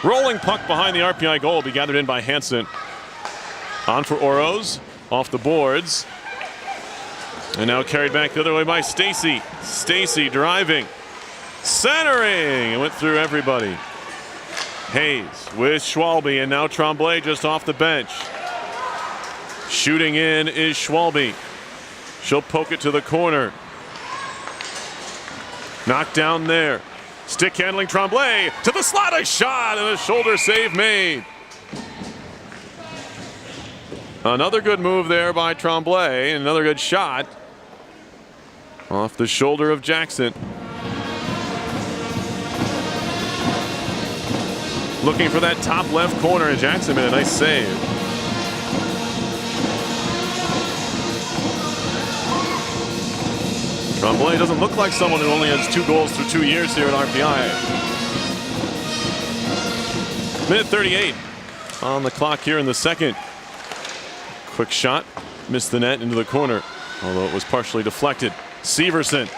Rolling puck behind the RPI goal, be gathered in by Hansen. On for Oroz, off the boards. And now carried back the other way by Stacy. Stacy driving, centering, and went through everybody. Hayes with Schwalbe, and now Tremblay just off the bench. Shooting in is Schwalbe. She'll poke it to the corner. Knocked down there. Stick handling Tremblay to the slot, a shot, and a shoulder save made. Another good move there by Tremblay, and another good shot off the shoulder of Jackson. Looking for that top left corner, and Jackson made a nice save. Tremblay doesn't look like someone who only has 2 goals through 2 years here at RPI. Minute 38 on the clock here in the second. Quick shot, missed the net into the corner, although it was partially deflected. Severson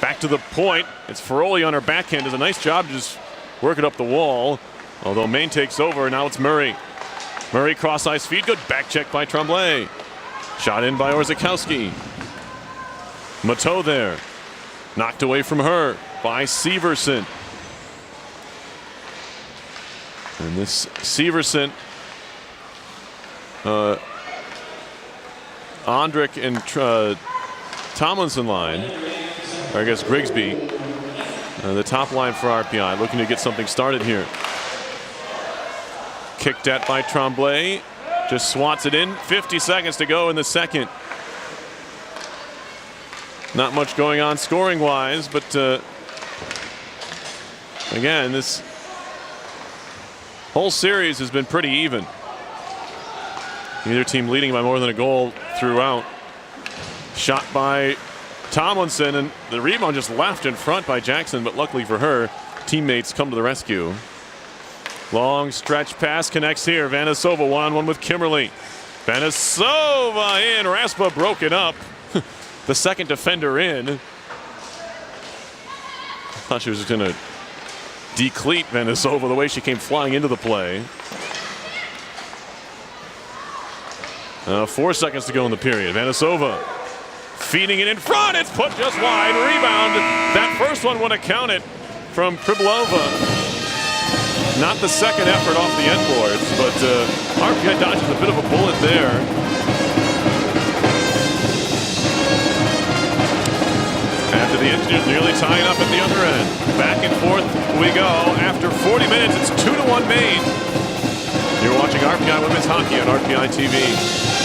back to the point. It's Ferroli on her backhand. Does a nice job to just work it up the wall. Although Maine takes over, now it's Murray. Murray cross ice feed, good back check by Tremblay. Shot in by Orzechowski. Mateau there, knocked away from her by Severson. And this Severson, Ondrick and Tomlinson line, or I guess Grigsby, the top line for RPI, looking to get something started here. Kicked at by Tremblay, just swats it in. 50 seconds to go in the second. Not much going on scoring wise, but again, this whole series has been pretty even. Neither team leading by more than a goal throughout. Shot by Tomlinson, and the rebound just left in front by Jackson, but luckily for her, teammates come to the rescue. Long stretch pass connects here. Vanasova one-on-one with Kimberly. Vanasova in. Raspa broken up. The second defender in. Thought she was just going to decleat Vanasova the way she came flying into the play. 4 seconds to go in the period. Vanasova feeding it in front. It's put just wide. Rebound. That first one would have counted from Kriblova. Not the second effort off the end boards, but RPI dodges a bit of a bullet there. After the Engineers nearly tying up at the other end. Back and forth we go. After 40 minutes, it's 2-1 Maine. You're watching RPI Women's Hockey on RPI TV.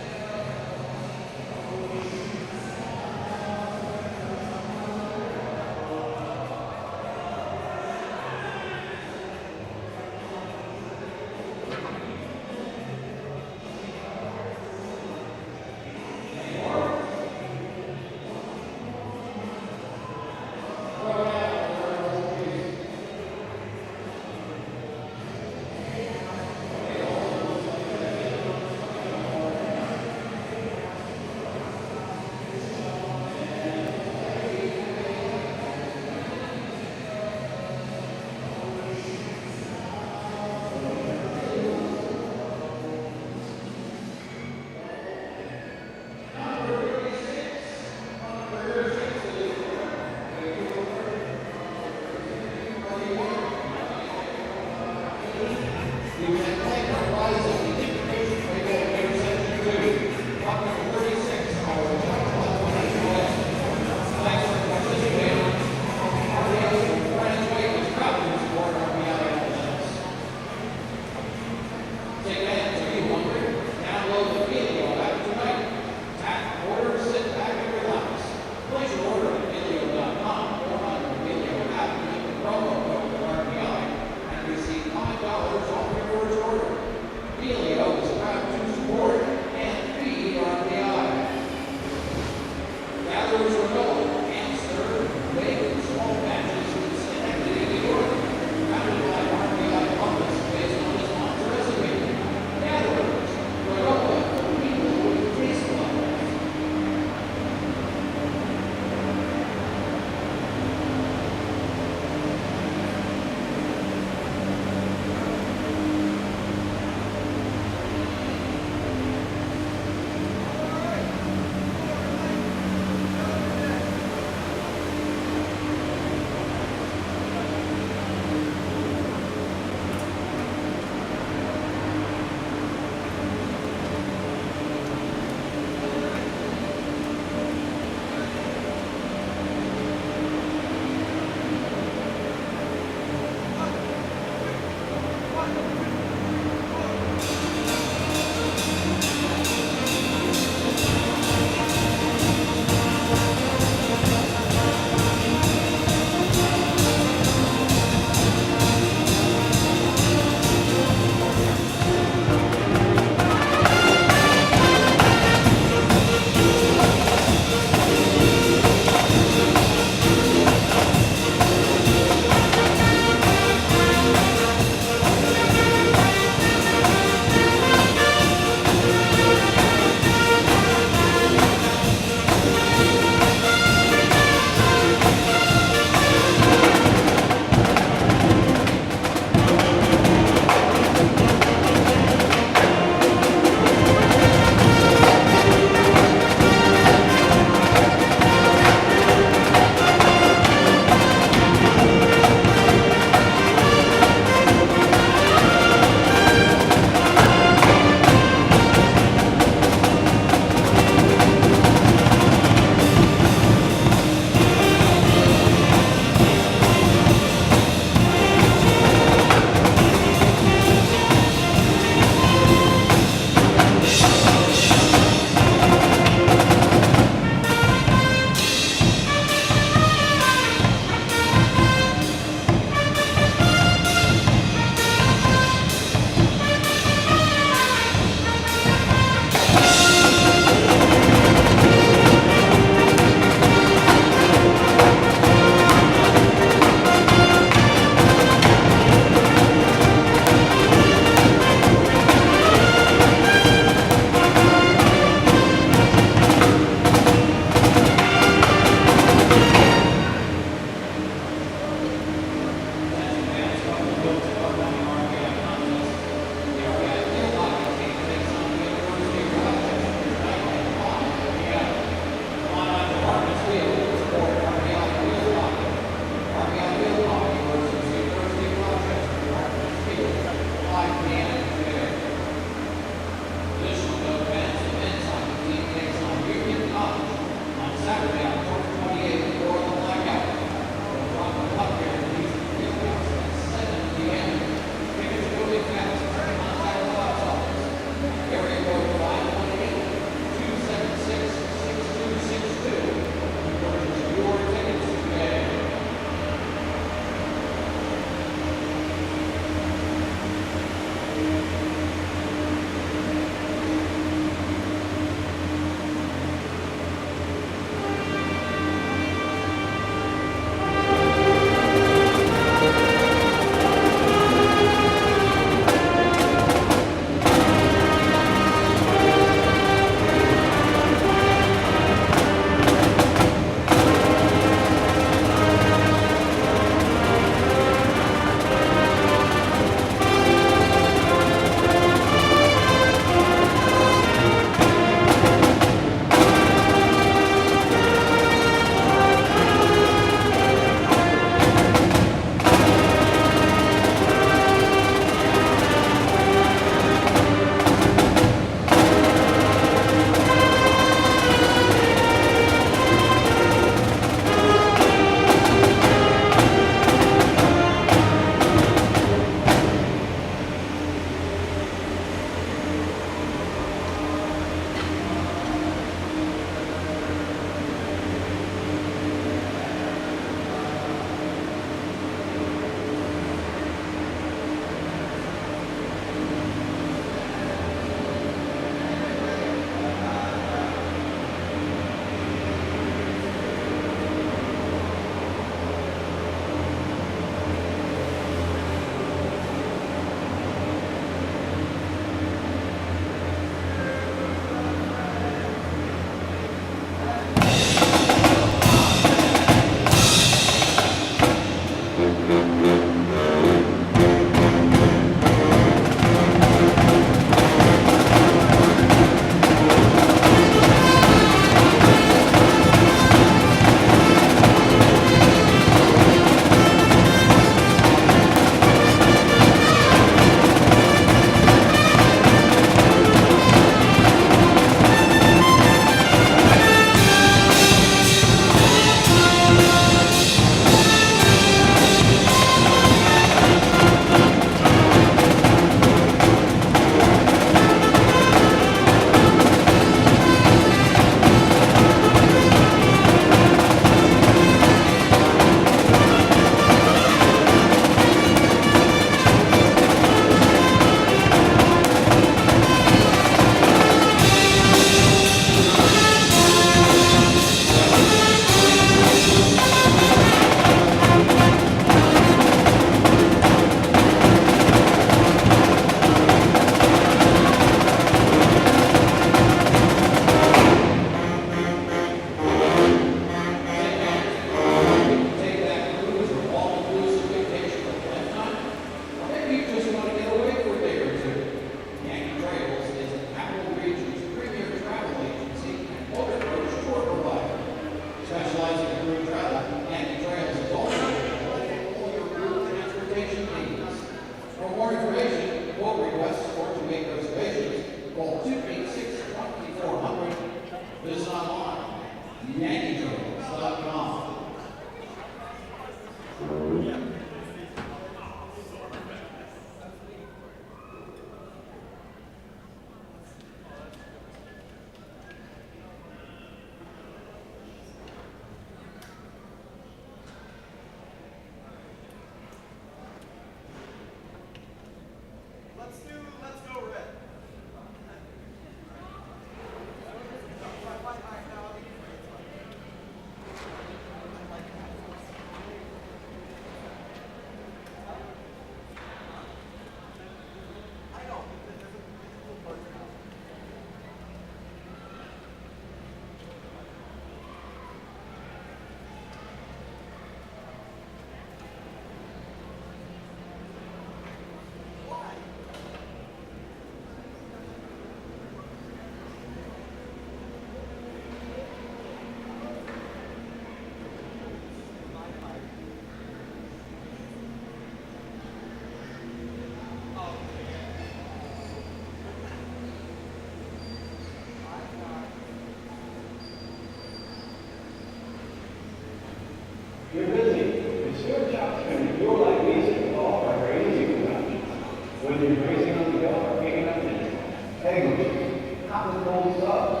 Egg hot and cold subs,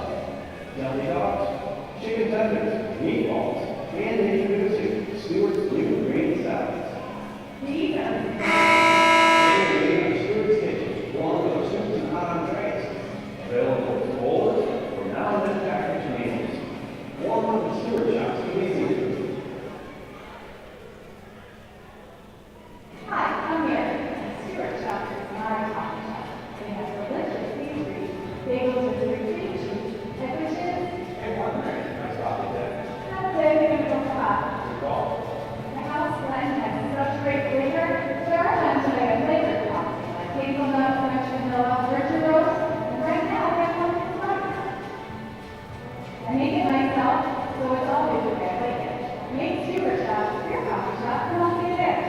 deli dogs, chicken tenders, meatballs, and introducing Stewart's new green salads. These are And Stewart's Kitchen, warm with soups and hot entrees. Available as bowls or now and then packaged meals. Warm with the Stewart shops to be seated. Hi, I'm Mary. Stewart Shop is my coffee shop. They have delicious pastries, bagels with cream cheese, sandwiches. And one Mary, nice coffee there. That's it, you're gonna go hot. Good call. The house blend has such great flavor. There are times when I have flavored coffee, like hazelnut, French vanilla, virgin roast, and right now I have pumpkin spice. I make it myself, so it's always the way I like it. Make Stewart Shop your coffee shop, and I'll see you there.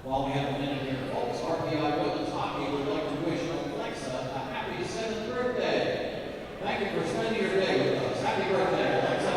While we have a minute here, folks, RPI Women's Hockey would like to wish Alexa a happy 7th birthday. Thank you for spending your day with us. Happy birthday, Alexa.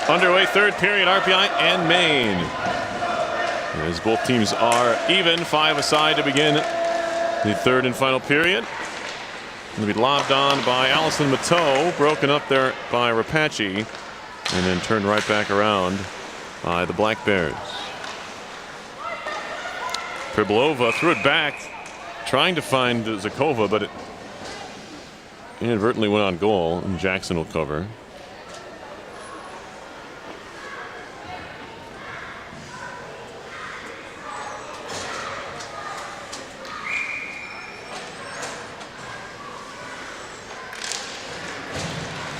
Underway, third period, RPI and Maine. As both teams are even, 5 aside to begin the third and final period. Going to be lobbed on by Allison Mateau, broken up there by Rapace, and then turned right back around by the Black Bears. Pribilova threw it back, trying to find Zakova, but it inadvertently went on goal, and Jackson will cover.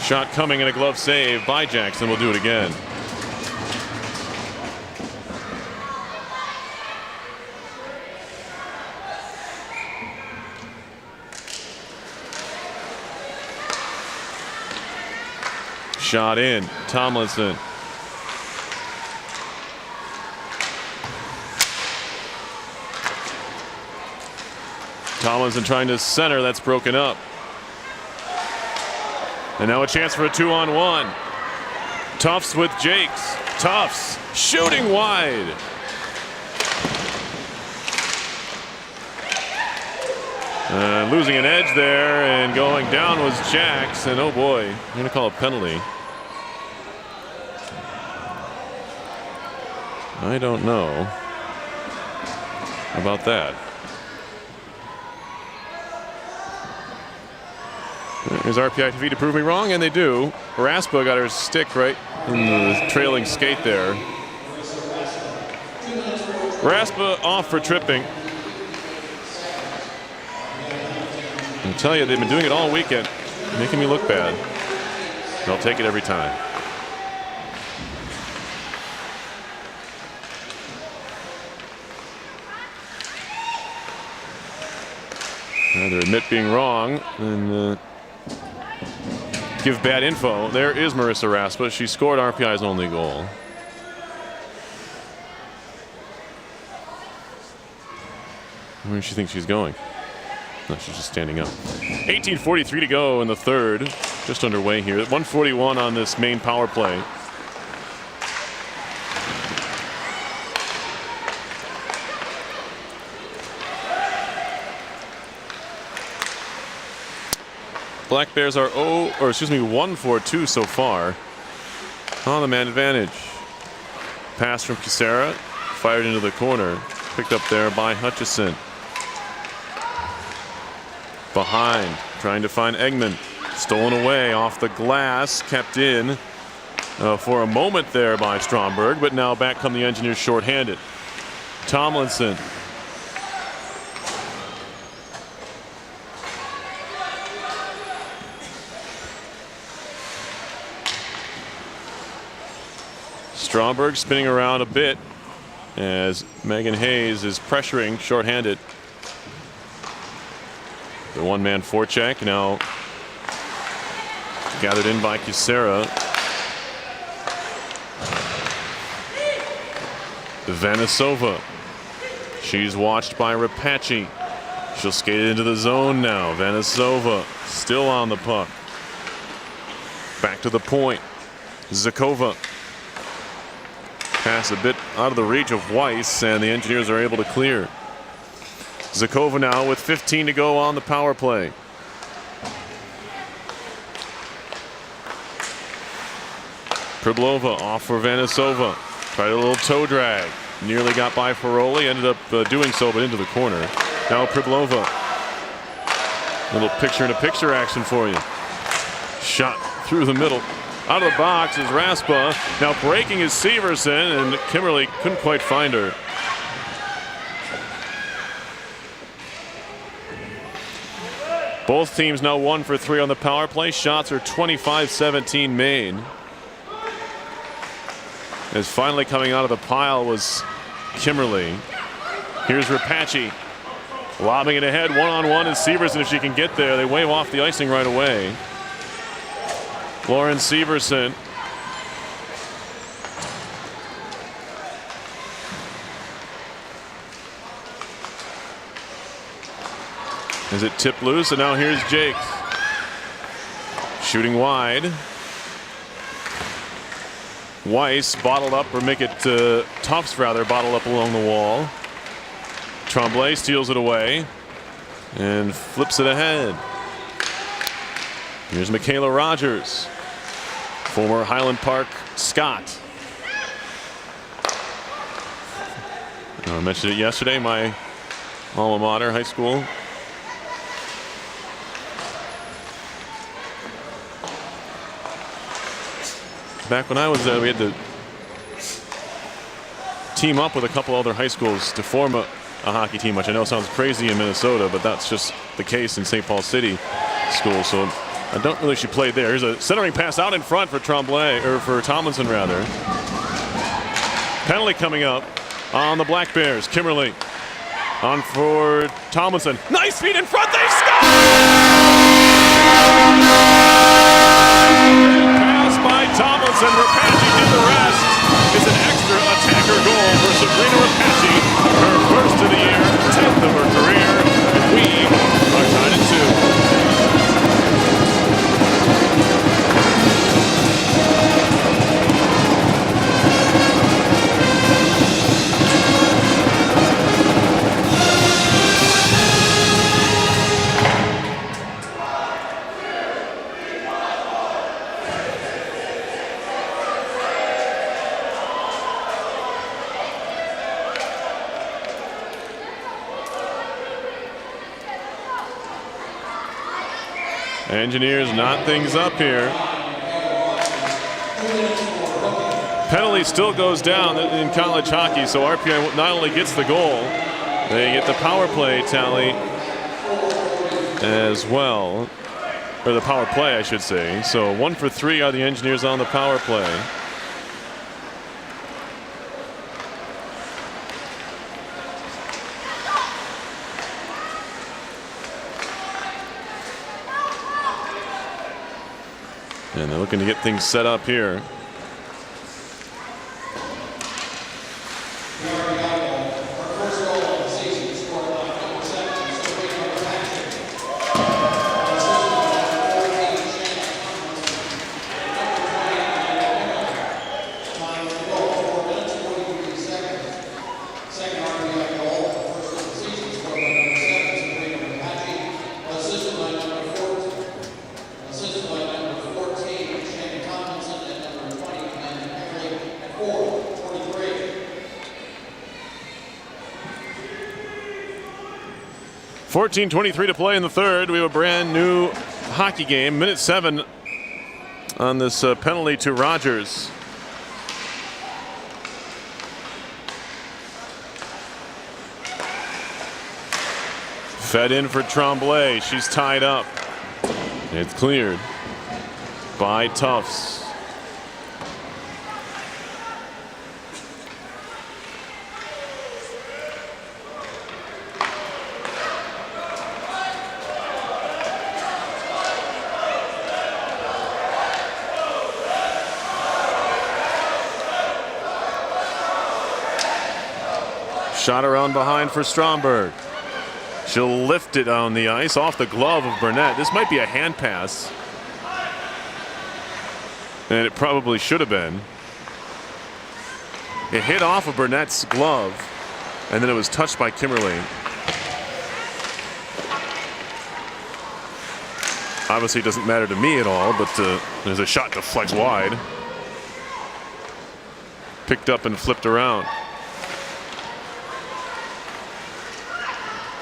Shot coming and a glove save by Jackson. We'll do it again. Shot in. Tomlinson. Tomlinson trying to center. That's broken up. And now a chance for a 2-on-1. Tufts with Jakes. Tufts shooting wide. Losing an edge there, and going down was Jacks. And oh boy, you're going to call a penalty. I don't know about that. There's RPI TV to prove me wrong, and they do. Raspa got her stick right in the trailing skate there. Raspa off for tripping. I tell you, they've been doing it all weekend, making me look bad. They'll take it every time. Rather admit being wrong than give bad info. There is Marissa Raspa. She scored RPI's only goal. Where does she think she's going? No, she's just standing up. 18:43 to go in the third. Just underway here. 141 on this Maine power play. Black Bears are 1 for 2 so far on the man advantage. Pass from Kisera, fired into the corner, picked up there by Hutchison. Behind, trying to find Eggman. Stolen away off the glass, kept in for a moment there by Stromberg, but now back come the Engineers shorthanded. Tomlinson. Stromberg spinning around a bit as Megan Hayes is pressuring shorthanded. The one-man forecheck now gathered in by Kisera. Vanisova. She's watched by Rapace. She'll skate it into the zone now. Vanisova still on the puck. Back to the point. Zakova. Pass a bit out of the reach of Weiss, and the Engineers are able to clear. Zakova now with 15 to go on the power play. Priblova off for Vanisova. Tried a little toe drag. Nearly got by Ferroli. Ended up doing so, but into the corner. Now Priblova. Little picture-in-a-picture action for you. Shot through the middle. Out of the box is Raspa. Now breaking is Severson, and Kimberly couldn't quite find her. Both teams now 1 for 3 on the power play. Shots are 25-17 Maine. As finally coming out of the pile was Kimberly. Here's Rapace. Lobbing it ahead. One-on-one is Severson if she can get there. They wave off the icing right away. Lauren Severson. As it tipped loose, and now here's Jakes. Shooting wide. Weiss bottled up, or make it Tufts rather, bottled up along the wall. Tremblay steals it away and flips it ahead. Here's Michaela Rogers, former Highland Park Scot. I mentioned it yesterday, my alma mater, high school. Back when I was there, we had to team up with a couple other high schools to form a hockey team, which I know sounds crazy in Minnesota, but that's just the case in St. Paul City school. So I don't really. She played there. Here's a centering pass out in front for Tremblay, or for Tomlinson rather. Penalty coming up on the Black Bears. Kimberly on for Tomlinson. Nice feed in front. They score! Pass by Tomlinson. Rapace did the rest. It's an extra attacker goal for Sabrina Rapace. Her first of the year, 10th of her career. And we are tied at 2. Engineers knot things up here. Penalty still goes down in college hockey, so RPI not only gets the goal, they get the power play tally as well. Or the power play, I should say. So 1 for 3 are the Engineers on the power play. And they're looking to get things set up here. .23 to play in the third. We have a brand new hockey game. Minute 7 on this penalty to Rogers. Fed in for Tremblay. She's tied up. It's cleared by Tufts. Shot around behind for Stromberg. She'll lift it on the ice off the glove of Burnett. This might be a hand pass. And it probably should have been. It hit off of Burnett's glove, and then it was touched by Kimberly. Obviously it doesn't matter to me at all, but there's a shot deflects wide. Picked up and flipped around.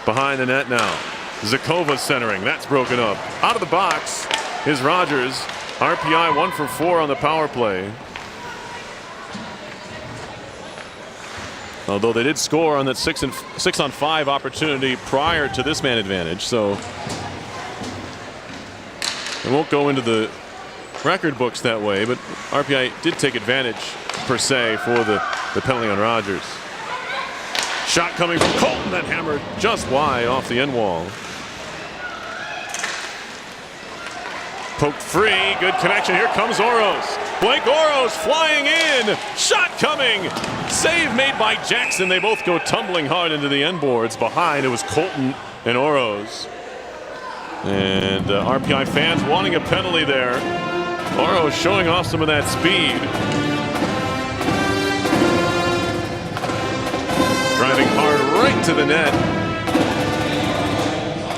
Behind the net now. Zakova centering. That's broken up. Out of the box is Rogers. RPI 1 for 4 on the power play. Although they did score on that 6-on-5 opportunity prior to this man advantage, so it won't go into the record books that way, but RPI did take advantage per se for the penalty on Rogers. Shot coming from Colton that hammered just wide off the end wall. Poked free, good connection. Here comes Oros. Blake Oros flying in. Shot coming. Save made by Jackson. They both go tumbling hard into the end boards. Behind it was Colton and Oros. And RPI fans wanting a penalty there. Oros showing off some of that speed. Driving hard right to the net.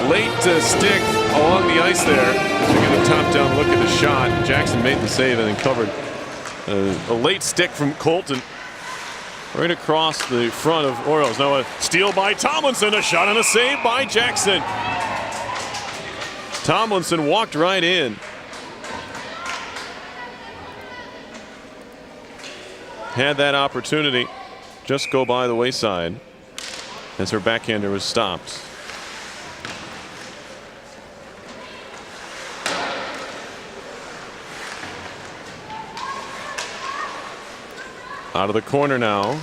Late stick along the ice there. As we get a top-down look at the shot. Jackson made the save and then covered. A late stick from Colton. Right across the front of Oros. Now a steal by Tomlinson. A shot and a save by Jackson. Tomlinson walked right in. Had that opportunity. Just go by the wayside as her backhander was stopped. Out of the corner now.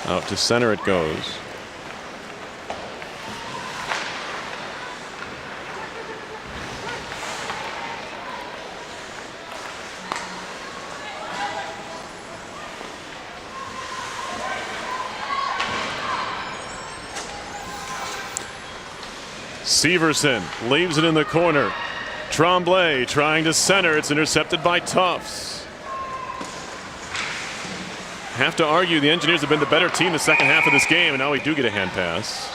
Out to center it goes. Severson leaves it in the corner. Tremblay trying to center. It's intercepted by Tufts. Have to argue the Engineers have been the better team the second half of this game, and now we do get a hand pass.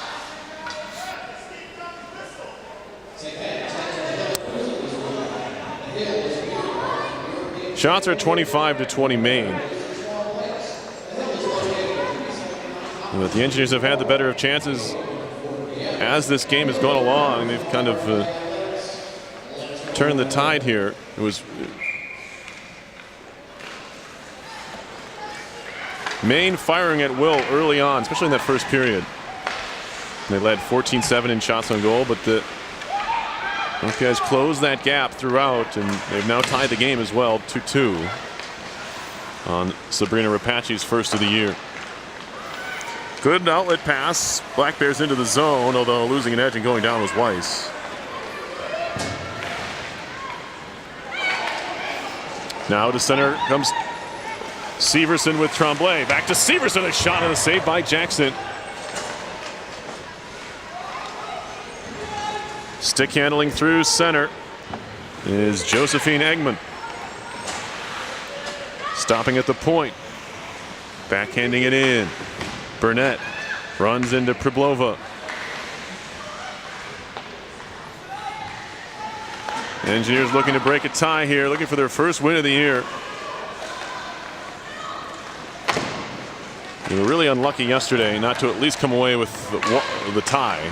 Shots are 25-20 Maine. But the Engineers have had the better of chances as this game has gone along. They've kind of turned the tide here. It was Maine firing at will early on, especially in that first period. They led 14-7 in shots on goal, but the RPI's closed that gap throughout, and they've now tied the game as well, 2-2 on Sabrina Rapace's first of the year. Good outlet pass. Black Bears into the zone, although losing an edge and going down was Weiss. Now to center comes Severson with Tremblay. Back to Severson. A shot and a save by Jackson. Stick handling through center is Josephine Eggman. Stopping at the point. Backhanding it in. Burnett runs into Priblova. Engineers looking to break a tie here, looking for their first win of the year. They were really unlucky yesterday not to at least come away with the tie.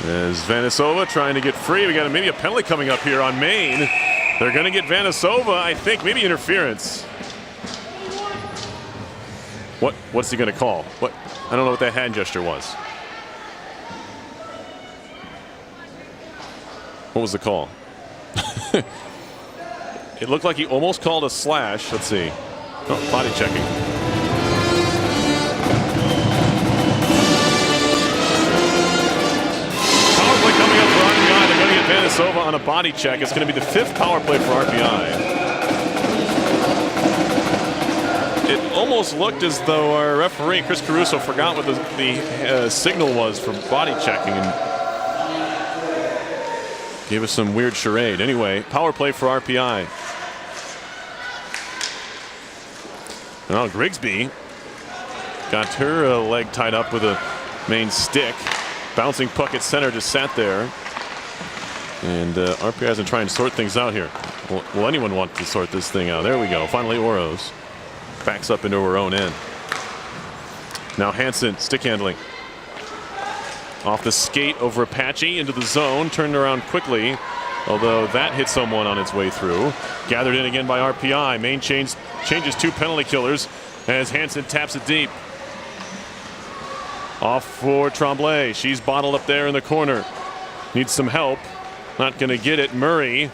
As Vanisova trying to get free. We got maybe a penalty coming up here on Maine. They're going to get Vanisova, I think, maybe interference. What's he going to call? I don't know what that hand gesture was. What was the call? It looked like he almost called a slash. Let's see. Oh, body checking. Power play coming up for RPI. They're going to get Vanisova on a body check. It's going to be the 5th power play for RPI. It almost looked as though our referee, Chris Caruso, forgot what the signal was for body checking and gave us some weird charade. Anyway, power play for RPI. Now Grigsby got her leg tied up with a main stick. Bouncing puck at center just sat there. And RPI isn't trying to sort things out here. Will anyone want to sort this thing out? There we go. Finally, Oros backs up into her own end. Now Hansen, stick handling. Off the skate over Apache into the zone, turned around quickly, although that hit someone on its way through. Gathered in again by RPI. Maine changes 2 penalty killers as Hansen taps it deep. Off for Tremblay. She's bottled up there in the corner. Needs some help. Not going to get it. Murray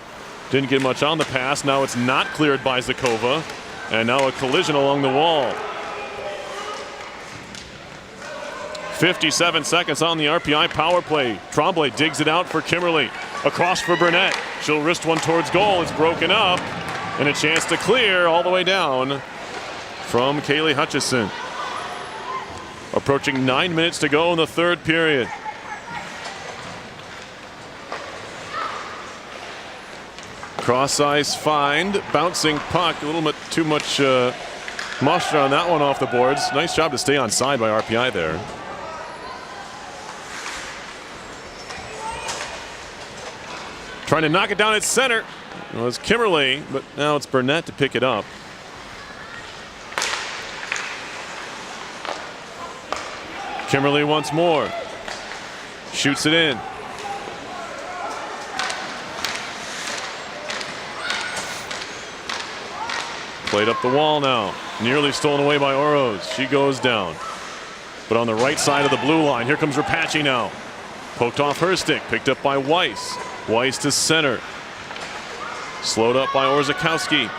didn't get much on the pass. Now it's not cleared by Zakova. And now a collision along the wall. 57 seconds on the RPI power play. Tremblay digs it out for Kimberly. Across for Burnett. She'll wrist one towards goal. It's broken up. And a chance to clear all the way down from Kaylee Hutchison. Approaching 9 minutes to go in the third period. Cross ice find, bouncing puck, a little bit too much moisture on that one off the boards. Nice job to stay on side by RPI there. Trying to knock it down at center. It was Kimberly, but now it's Burnett to pick it up. Kimberly once more. Shoots it in. Played up the wall now. Nearly stolen away by Oros. She goes down. But on the right side of the blue line, here comes Rapace now. Poked off her stick, picked up by Weiss. Weiss to center. Slowed up by Orzechowski.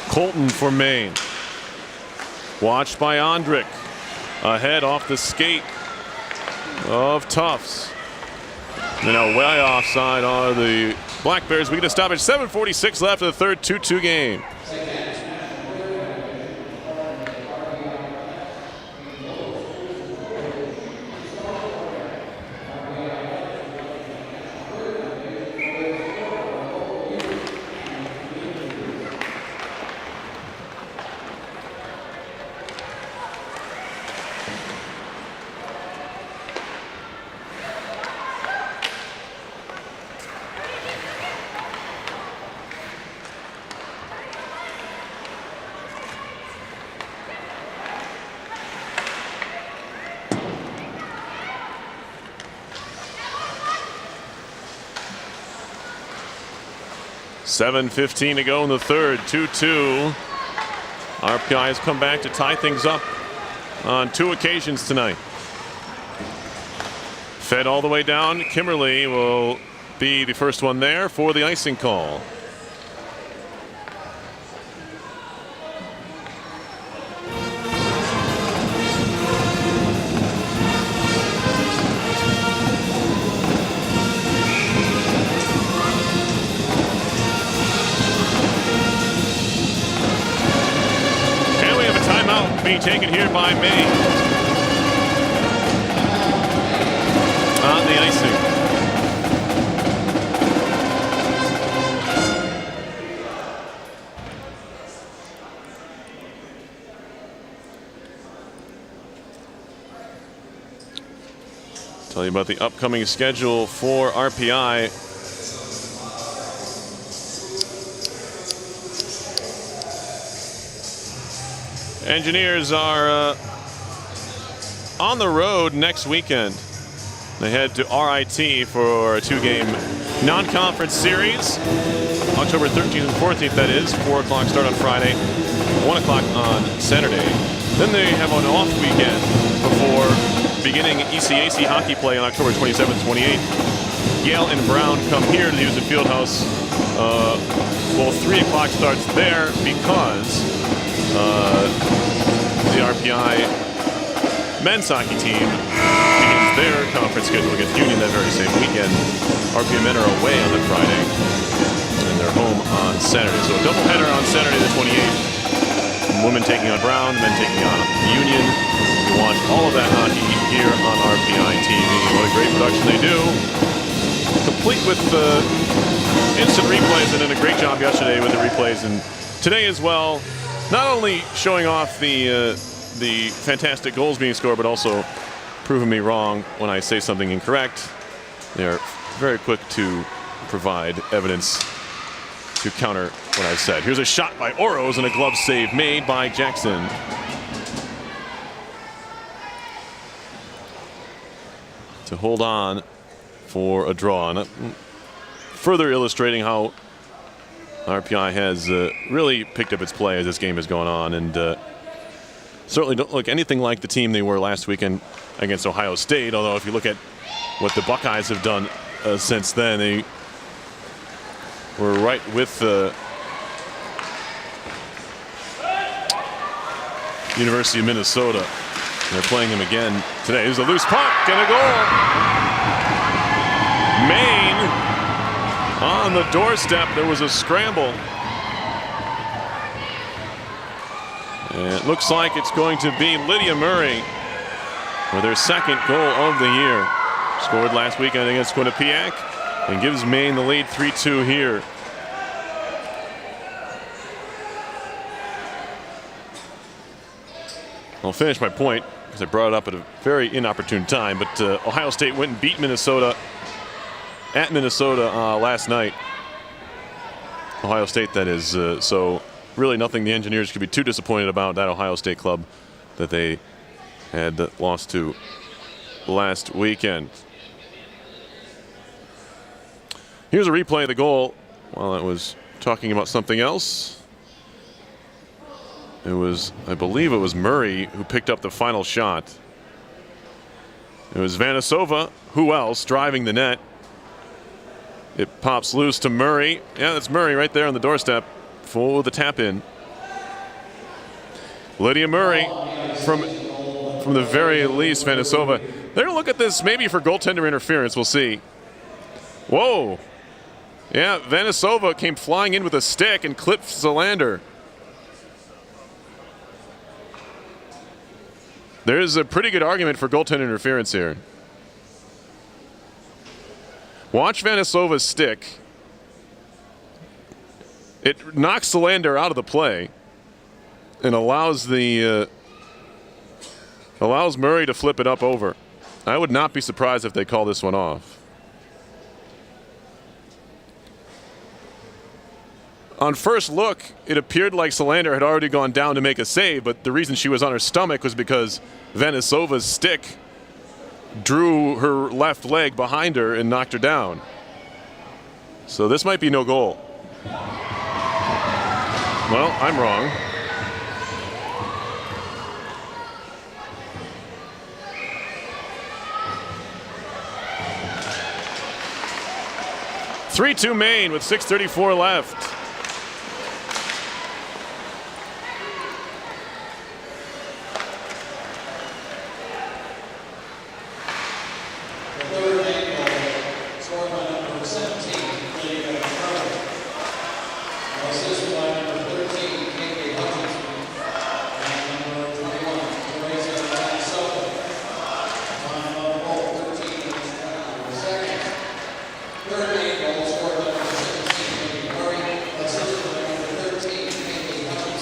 Colton for Maine. Watched by Ondrick. Ahead off the skate of Tufts. They're now way offside are the Black Bears. We get a stoppage. 7:46 left of the third, 2-2 game. $7:15 to go in the third, 2-2. RPI has come back to tie things up on 2 occasions tonight. Fed all the way down. Kimberly will be the first one there for the icing call. Being taken here by Maine on the icing. Tell you about the upcoming schedule for RPI. Engineers are on the road next weekend. They head to RIT for a 2-game non-conference series. October 13th and 14th, that is. 4 o'clock start on Friday, 1 o'clock on Saturday. Then they have an off weekend before beginning ECAC hockey play on October 27th, 28th. Yale and Brown come here to the Houston Fieldhouse. Well, 3 o'clock starts there because the RPI men's hockey team begins their conference schedule against Union that very same weekend. RPI men are away on the Friday, and they're home on Saturday. So a doubleheader on Saturday the 28th. Women taking on Brown, men taking on Union. You watch all of that hockey here on RPI TV. What a great production they do. Complete with instant replays, and did a great job yesterday with the replays, and today as well. Not only showing off the fantastic goals being scored, but also proving me wrong when I say something incorrect. They're very quick to provide evidence to counter what I've said. Here's a shot by Oros and a glove save made by Jackson. To hold on for a draw. And further illustrating how RPI has really picked up its play as this game has gone on, and certainly don't look anything like the team they were last weekend against Ohio State, although if you look at what the Buckeyes have done since then, they were right with the University of Minnesota. They're playing them again today. There's a loose puck and a goal. Maine on the doorstep. There was a scramble. And it looks like it's going to be Lydia Murray for their second goal of the year. Scored last weekend against Quinnipiac and gives Maine the lead 3-2 here. I'll finish my point because I brought it up at a very inopportune time, but Ohio State went and beat Minnesota at Minnesota last night. Ohio State, that is. So really nothing the Engineers could be too disappointed about, that Ohio State club that they had lost to last weekend. Here's a replay of the goal. Well, it was talking about something else. It was, I believe it was Murray who picked up the final shot. It was Vanasova, who else, driving the net. It pops loose to Murray. Yeah, that's Murray right there on the doorstep. Full with the tap in. Lydia Murray from the very least, Vanasova. They're going to look at this maybe for goaltender interference. We'll see. Whoa. Yeah, Vanasova came flying in with a stick and clipped Zalander. There's a pretty good argument for goaltender interference here. Watch Vanasova's stick. It knocks Zalander out of the play and allows Murray to flip it up over. I would not be surprised if they call this one off. On first look, it appeared like Zalander had already gone down to make a save, but the reason she was on her stomach was because Vanasova's stick drew her left leg behind her and knocked her down. So this might be no goal. Well, I'm wrong. (3-2) Maine with 6:34 left.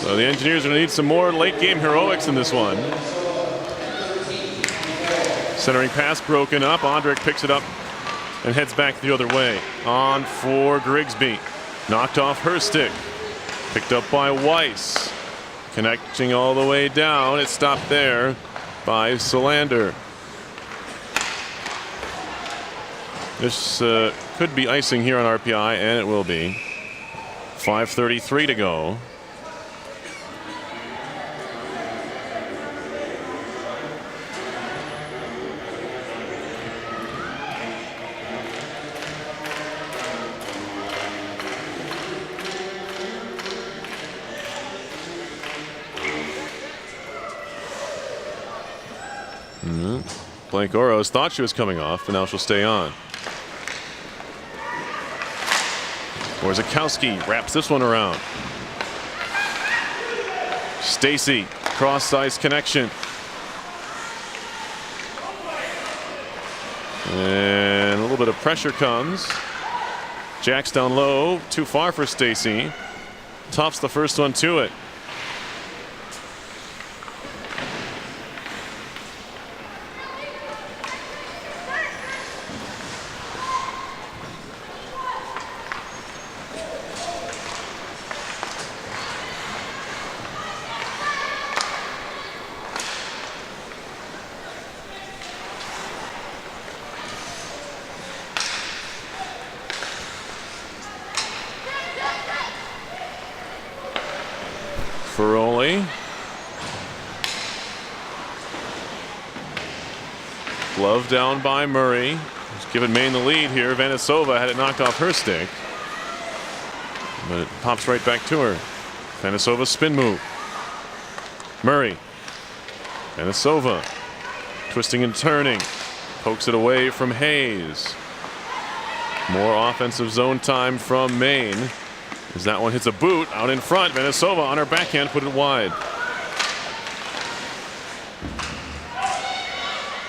So the Engineers are going to need some more late game heroics in this one. Centering pass broken up. Ondrik picks it up and heads back the other way. On for Grigsby. Knocked off her stick. Picked up by Weiss. Connecting all the way down. It's stopped there by Zalander. This could be icing here on RPI, and it will be. 5:33 to go. Blank Oros thought she was coming off, but now she'll stay on. Warzakowski wraps this one around. Stacy, cross-ice connection. And a little bit of pressure comes. Jack's down low, too far for Stacy. Tops the first one to it. Ferroli. Glove down by Murray. He's given Maine the lead here. Vanasova had it knocked off her stick, but it pops right back to her. Vanasova spin move. Murray. Vanasova twisting and turning. Pokes it away from Hayes. More offensive zone time from Maine. As that one hits a boot out in front. Vanasova on her backhand put it wide.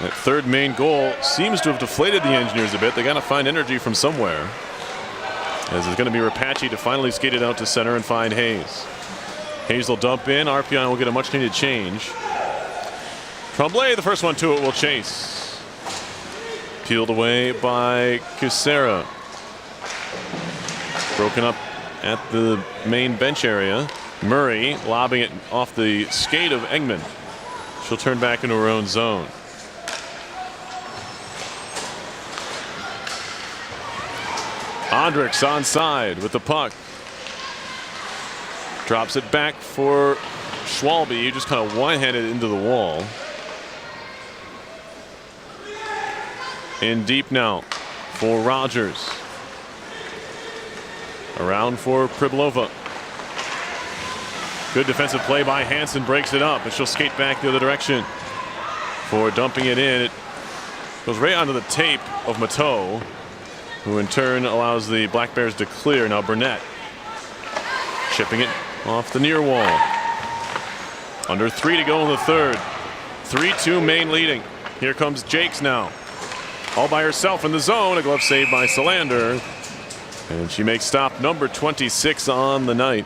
That third Maine goal seems to have deflated the Engineers a bit. They got to find energy from somewhere. As it's going to be Rapace to finally skate it out to center and find Hayes. Hayes will dump in. RPI will get a much needed change. Tremblay, the first one to it, will chase. Peeled away by Kucera. Broken up at the main bench area. Murray lobbing it off the skate of Engman. She'll turn back into her own zone. Ondrik's onside with the puck. Drops it back for Schwalbe, who just kind of one-handed into the wall. In deep now for Rogers. Around for Priblova. Good defensive play by Hansen, breaks it up, and she'll skate back the other direction for dumping it in. It goes right onto the tape of Mateau, who in turn allows the Black Bears to clear. Now Burnett chipping it off the near wall. Under 3 to go in the third. 3-2 Maine leading. Here comes Jakes now. All by herself in the zone. A glove save by Solander. And she makes stop number 26 on the night.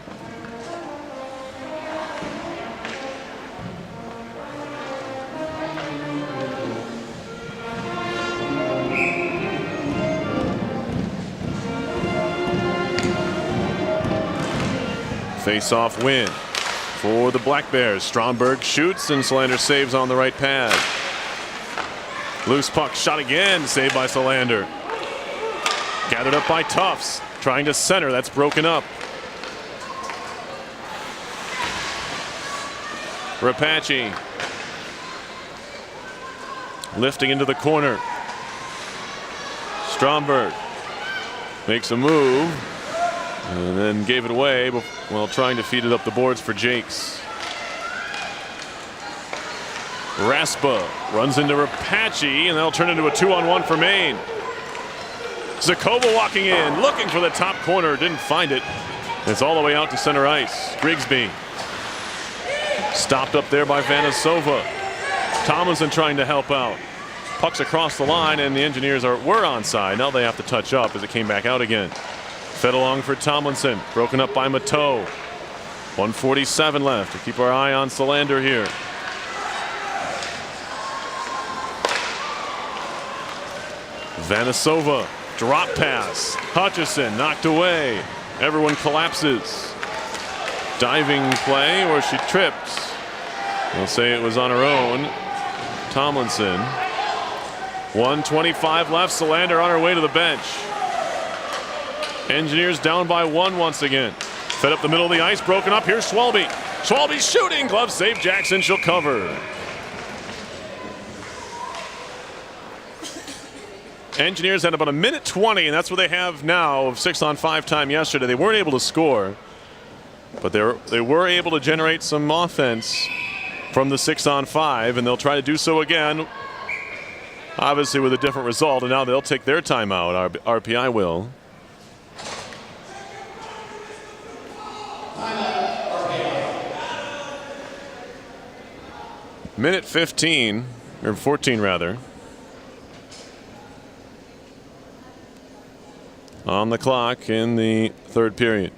Face-off win for the Black Bears. Stromberg shoots and Solander saves on the right pad. Loose puck shot again, saved by Solander. Gathered up by Tufts, trying to center. That's broken up. Rapace lifting into the corner. Stromberg makes a move and then gave it away while trying to feed it up the boards for Jakes. Raspa runs into Rapace, and they'll turn into a 2-on-1 for Maine. Zakova walking in, looking for the top corner, didn't find it. It's all the way out to center ice. Grigsby stopped up there by Vanisova. Tomlinson trying to help out. Puck's across the line, and the Engineers were onside. Now they have to touch up as it came back out again. Fed along for Tomlinson, broken up by Mateau. 1:47 left to keep our eye on Solander here. Vanisova, drop pass. Hutchison knocked away. Everyone collapses. Diving play where she tripped. They'll say it was on her own. Tomlinson. 1:25 left. Solander on her way to the bench. Engineers down by 1 once again. Fed up the middle of the ice, broken up. Here's Schwalbe. Schwalbe shooting. Glove save Jackson. She'll cover. Engineers had about 1:20, and that's what they have now of 6-on-5 time yesterday. They weren't able to score, but they were able to generate some offense from the 6-on-5, and they'll try to do so again, obviously with a different result, and now they'll take their timeout. RPI will. Minute 15, or 14 rather. On the clock in the third period.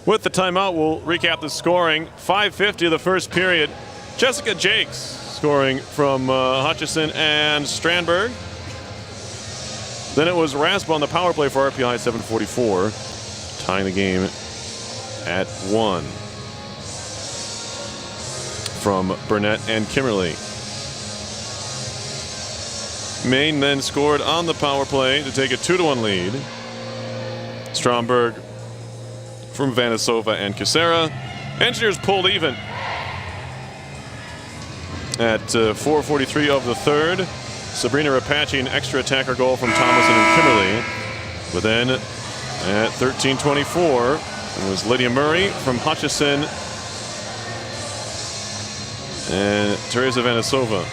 With the timeout, we'll recap the scoring. 5:50 of the first period. Jessica Jakes scoring from Hutchison and Strandberg. Then it was Raspa on the power play for RPI, 7:44, tying the game at 1 from Burnett and Kimmerly. Maine then scored on the power play to take a 2-1 lead. Stromberg from Vanisova and Kisera. Engineers pulled even at 4:43 of the third. Sabrina Rapace, an extra attacker goal from Tomlinson and Kimmerly. But then at 13:24, it was Lydia Murray from Hutchison and Teresa Vanisova.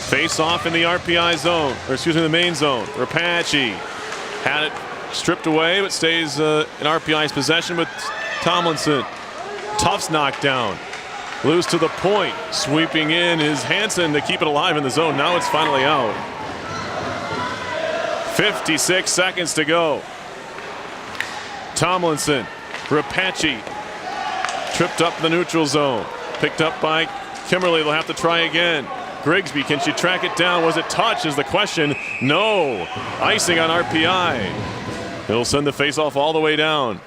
Face off in the RPI zone, or excuse me, the Maine zone. Rapace had it stripped away, but stays in RPI's possession with Tomlinson. Tufts knocked down. Loose to the point. Sweeping in is Hansen to keep it alive in the zone. Now it's finally out. 56 seconds to go. Tomlinson, Rapace tripped up the neutral zone. Picked up by Kimmerly. They'll have to try again. Grigsby, can she track it down? Was it touch is the question. No. Icing on RPI. It'll send the faceoff all the way down.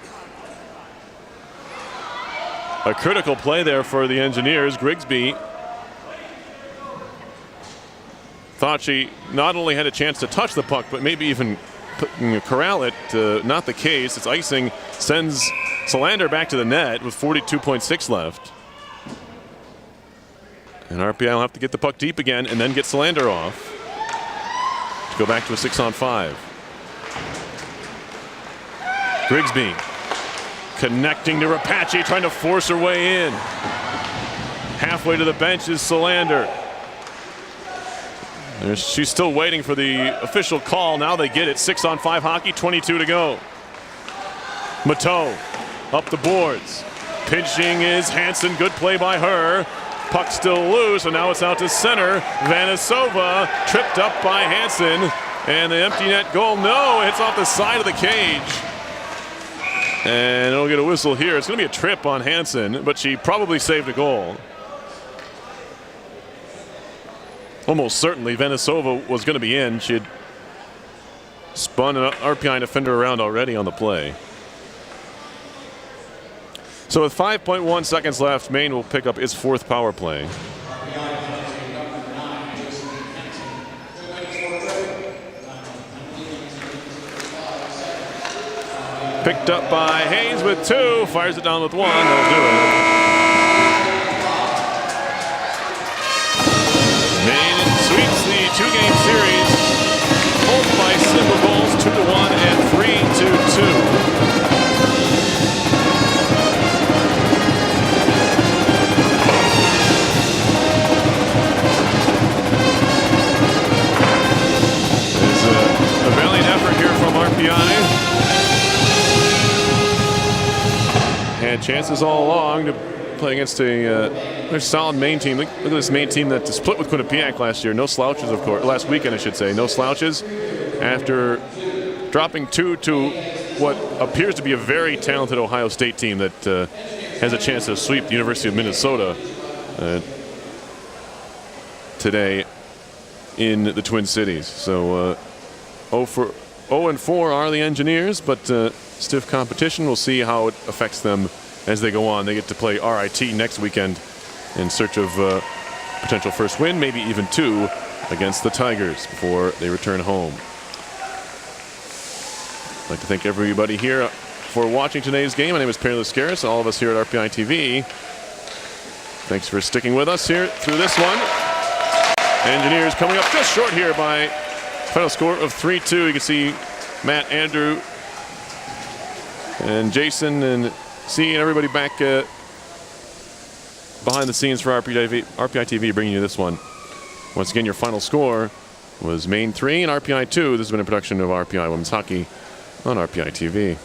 A critical play there for the Engineers. Grigsby thought she not only had a chance to touch the puck, but maybe even corral it. Not the case. It's icing, sends Solander back to the net with 42.6 left. And RPI will have to get the puck deep again and then get Solander off to go back to a 6-on-5. Grigsby connecting to Rapace, trying to force her way in. Halfway to the bench is Solander. She's still waiting for the official call. Now they get it. 6-on-5 hockey, 22 to go. Mateau up the boards. Pinching is Hansen. Good play by her. Puck still loose, and now it's out to center. Vanisova tripped up by Hansen. And the empty net goal. No, it's off the side of the cage. And it'll get a whistle here. It's going to be a trip on Hansen, but she probably saved a goal. Almost certainly Vanisova was going to be in. She had spun an RPI defender around already on the play. So with 5.1 seconds left, Maine will pick up its 4th power play. Picked up by Haynes with 2, fires it down with 1, that'll do it. Maine sweeps the 2-game series, both by single goals, 2-1 and 3-2. It's a valiant effort here from RPI. Had chances all along to play against a solid Maine team. Look at this Maine team that split with Quinnipiac last year. No slouches, of course. Last weekend, I should say. No slouches. After dropping 2 to what appears to be a very talented Ohio State team that has a chance to sweep the University of Minnesota today in the Twin Cities. So 0-4 are the Engineers, but stiff competition. We'll see how it affects them as they go on. They get to play RIT next weekend in search of potential first win, maybe even 2 against the Tigers before they return home. I'd like to thank everybody here for watching today's game. My name is Perry Lascaris, all of us here at RPI TV. Thanks for sticking with us here through this one. Engineers coming up just short here by final score of 3-2. You can see Matt, Andrew, and Jason, and seeing everybody back behind the scenes for RPI TV, bringing you this one. Once again, your final score was Maine 3 and RPI 2. This has been a production of RPI Women's Hockey on RPI TV.